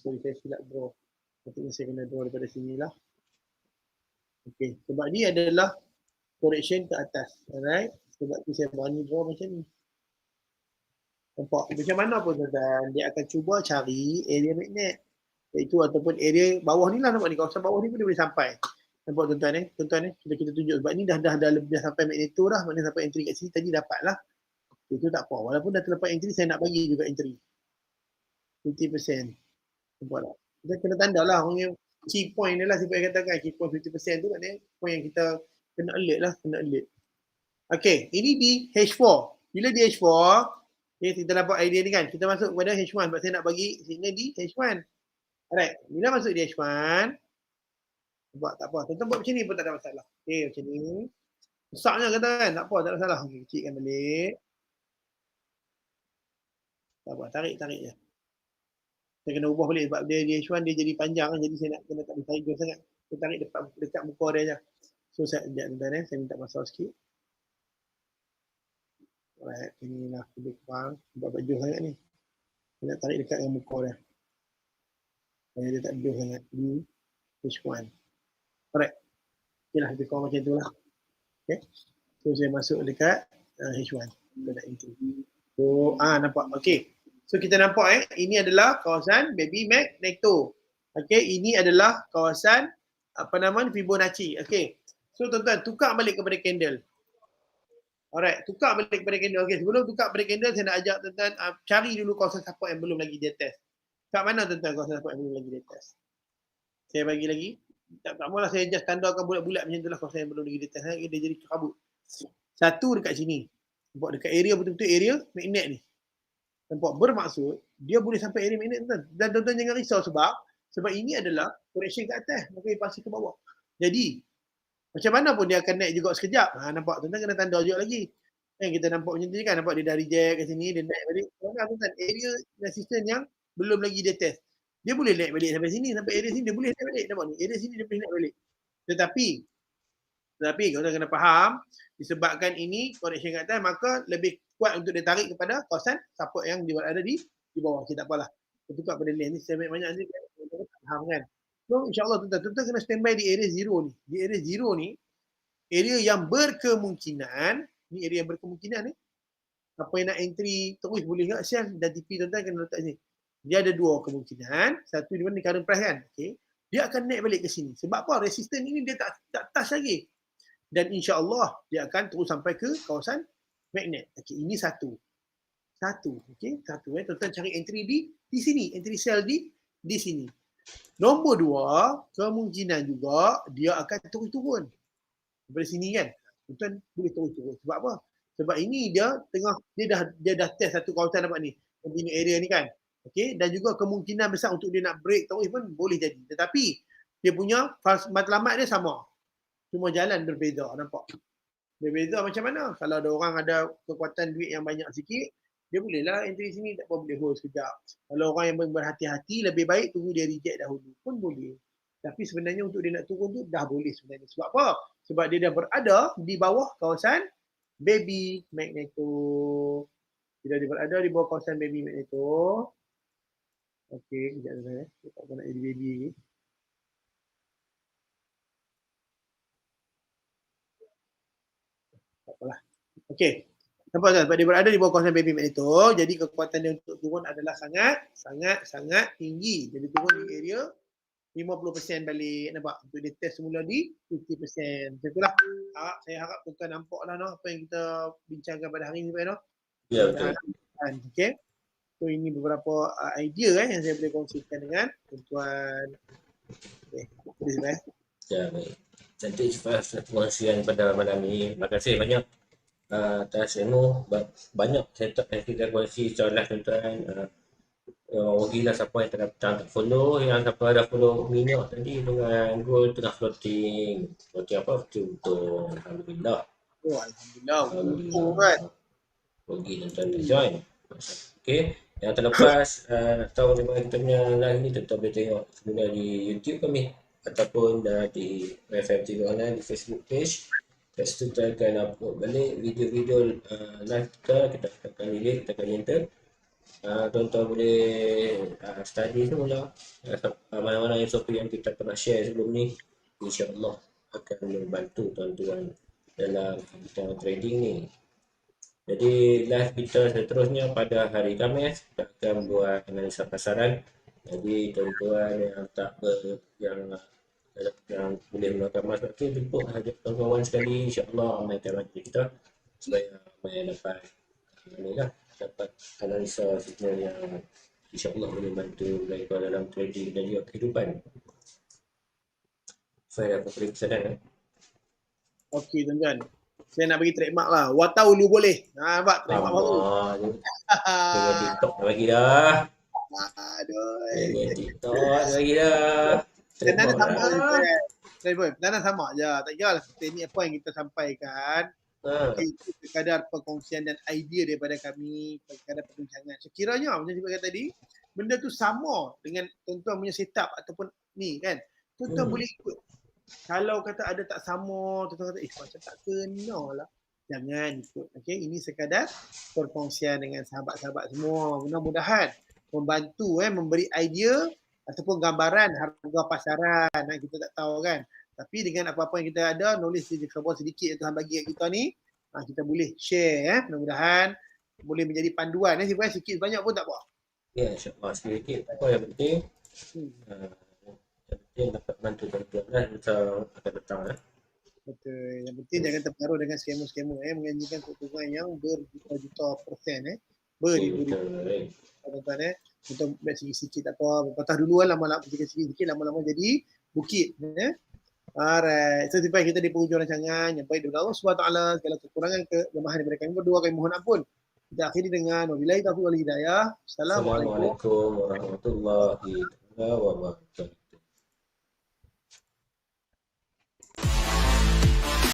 Sorry, saya silap draw. Maksudnya saya kena draw daripada sini lah. Okay, sebab ni adalah correction ke atas. Alright, sebab tu saya berani draw macam ni. Nampak? Macam mana pun tuan-tuan, dia akan cuba cari area magnet. Iaitu ataupun area bawah ni lah nampak ni. Kawasan bawah ni pun dia boleh sampai. Nampak tuan-tuan Tuan-tuan sudah kita tunjuk. Sebab ni dah sampai magneto dah. Maknanya sampai entry kat sini tadi dapat lah. Itu tak apa. Walaupun dah terlepas entry, saya nak bagi juga entry. 50%. Nampak tak? Kita kena tanda lah orang yang key point dia lah saya katakan key point 50% tu maknanya point yang kita kena alert. Okay, ini di H4. Bila di H4, kita dapat idea ni kan. Kita masuk kepada H1 sebab saya nak bagi signal di H1. Alright, bila masuk di H1, buat tak apa. Tuan-tuan buat macam ni pun tak ada masalah. Okay, macam ni. Besarnya kata kan, tak apa, tak ada masalah. Okay, kecilkan balik. Tak apa, tarik je. Saya kena ubah balik sebab dia H1 dia jadi panjang jadi saya nak kena tak boleh tarik jauh sangat. Saya tarik dekat muka dia je. So saya tuan-tuan saya minta masuk sikit. Alright, inilah lebih kurang sebab jauh sangat ni. Saya nak tarik dekat dengan muka dia. Supaya dia tak jauh sangat di H1. Alright. Okeylah lebih kurang macam itulah. Okay. So saya masuk dekat H1. Kita nak entry. So nampak. Okay. So kita nampak ini adalah kawasan baby magneto. Okey, ini adalah kawasan Fibonacci. Okey. So tuan-tuan tukar balik kepada candle. Alright, tukar balik kepada candle. Okey, sebelum tukar kepada candle saya nak ajak tuan-tuan cari dulu kawasan support yang belum lagi dia test. Kat mana tuan-tuan kawasan support yang belum lagi dia test? Saya bagi lagi. Tak maulah saya just tandakan bulat-bulat macam itulah kawasan yang belum lagi dia test. Dia jadi kabut. Satu dekat sini. Nampak dekat area betul-betul area magnet ni. Nampak bermaksud dia boleh sampai area magnet tuan. Dan tuan-tuan jangan risau sebab ini adalah correction ke atas, maka dia pasti ke bawah. Jadi macam mana pun dia akan naik juga sekejap. Nampak tuan-tuan kena tanda juga lagi. Kita nampak macam ni kan, nampak dia dah reject kat sini, dia naik balik. Tuan-tuan area resistance yang belum lagi dia test. Dia boleh naik balik sampai sini, sampai area sini dia boleh naik balik. Nampak ni, area sini dia boleh naik balik. Tetapi kalau kena faham, disebabkan ini correction ke atas, maka lebih kuat untuk dia tarik kepada kawasan support yang ada di bawah. Okay, tak apalah. Kita tukar pada lane ni, saya banyak ni Faham kan? So insyaAllah tuan-tuan kena standby di area 0 ni. Di area 0 ni, area yang berkemungkinan, ni area yang berkemungkinan ni, apa yang nak entry terus boleh tak share dan TP tuan-tuan kena letak sini. Dia ada dua kemungkinan. Satu di mana ni current price kan. Okay. Dia akan naik balik ke sini. Sebab apa? Resistance ini dia tak touch lagi. Dan insya-Allah dia akan terus sampai ke kawasan magnet. Okey, ini satu. Okey, satu tuan-tuan cari entry di sini, entry sell di sini. Nombor dua, kemungkinan juga dia akan terus turun. Daripada sini kan. Tuan-tuan boleh terus turun. Sebab apa? Sebab ini dia tengah dia dah test satu kawasan nampak ni. Continue area ni kan. Okey, dan juga kemungkinan besar untuk dia nak break terus pun boleh jadi. Tetapi dia punya matlamat dia sama. Cuma jalan berbeza, nampak? Berbeza macam mana? Kalau ada orang ada kekuatan duit yang banyak sikit, dia bolehlah entry sini, tak apa, boleh hold sekejap. Kalau orang yang berhati-hati, lebih baik tunggu dia reject dahulu pun boleh. Tapi sebenarnya untuk dia nak turun tu dah boleh sebenarnya. Sebab apa? Sebab dia dah berada di bawah kawasan baby magneto. Dia dah berada di bawah kawasan baby magneto. Okey, sekejap saya. Tak nak jadi baby lagi. Tak apalah. Okey. Nampak tak? Sebab dia berada di bawah kawasan baby magneto, jadi kekuatan dia untuk turun adalah sangat tinggi. Jadi turun di area 50% balik, nampak? Untuk dia test semula di 50%. Macam itulah. Saya harap tuan-tuan nampak lah apa yang kita bincangkan pada hari ini. Ya, betul. Okey. So ini beberapa idea yang saya boleh kongsikan dengan tuan-tuan. Okey, boleh Ya, baik. Cantik perkongsian pada malam ini. Terima kasih banyak atas ilmu. Banyak setup yang kita kongsi secara live tuan-tuan. Rugilah siapa yang tak follow, yang siapa dah follow minyak tadi dengan gold tengah floating. Floating apa? Untung. Alhamdulillah. Oh, Alhamdulillah. Untung kan. Rugi tuan-tuan dah join. Okey. Yang terlepas nak tahu di mana kita punya live ni, tuan-tuan boleh tengok semula di YouTube kami ataupun di FM3 Online di Facebook page. Lepas tu kita akan upload balik video-video live kita akan relate, kita akan enter. Tuan-tuan boleh study semula mana-mana SOP yang kita pernah share sebelum ni, insya-Allah akan membantu tuan-tuan dalam kita trading ni. Jadi live kita seterusnya pada hari Khamis kita akan buat analisa pasaran. Jadi tuan-tuan yang boleh menggunakan mask tu, jemput ajak kawan-kawan sekali, insya-Allah mainkan lagi kita supaya ramai dapat dapat analisa signal yang insya-Allah boleh bantu mereka dalam trading dan juga kehidupan. Saya apa boleh pesanan? Okey tuan-tuan. Saya nak bagi trademark lah. Watau lu boleh. Nampak trademark baru. Dengan TikTok dah bagi dah. Aduh. Dengan TikTok dah bagi dah. Trademark sama. Trademark sama je. Tak kira lah teknik apa yang kita sampaikan. Itu sekadar perkongsian dan idea daripada kami, sekadar perbincangan. Sekiranya macam saya kata tadi, benda tu sama dengan tuan-tuan punya setup ataupun ni kan. Tuan-tuan boleh ikut. Kalau kata ada tak sama, tuan-tuan kata macam tak kena lah. Jangan ikut. Okay? Ini sekadar perkongsian dengan sahabat-sahabat semua. Mudah-mudahan membantu memberi idea ataupun gambaran harga pasaran. Kita tak tahu kan. Tapi dengan apa-apa yang kita ada, knowledge sedikit yang Tuhan bagi kat kita ni, kita boleh share. Mudah-mudahan boleh menjadi panduan. Sikit banyak pun tak apa. Ya, insyaAllah sikit-sikit. Tak apa yang penting. Yang penting dapat bantu tuan-tuan lah macam akan datang lah. Betul. Yang penting jangan terpengaruh dengan skema-skema menjanjikan keuntungan yang berjuta-juta persen beribu-ribu. Tuan-tuan untuk bet sikit-sikit tak apa. Patah dulu lah lama-lama sikit-sikit lama-lama jadi bukit. Alright. So sampai kita di penghujung rancangan yang baik daripada Allah SWT, segala kekurangan kelemahan daripada kami berdua kami mohon ampun. Kita akhiri dengan wabillahi taufiq wal hidayah. Assalamualaikum warahmatullahi wabarakatuh.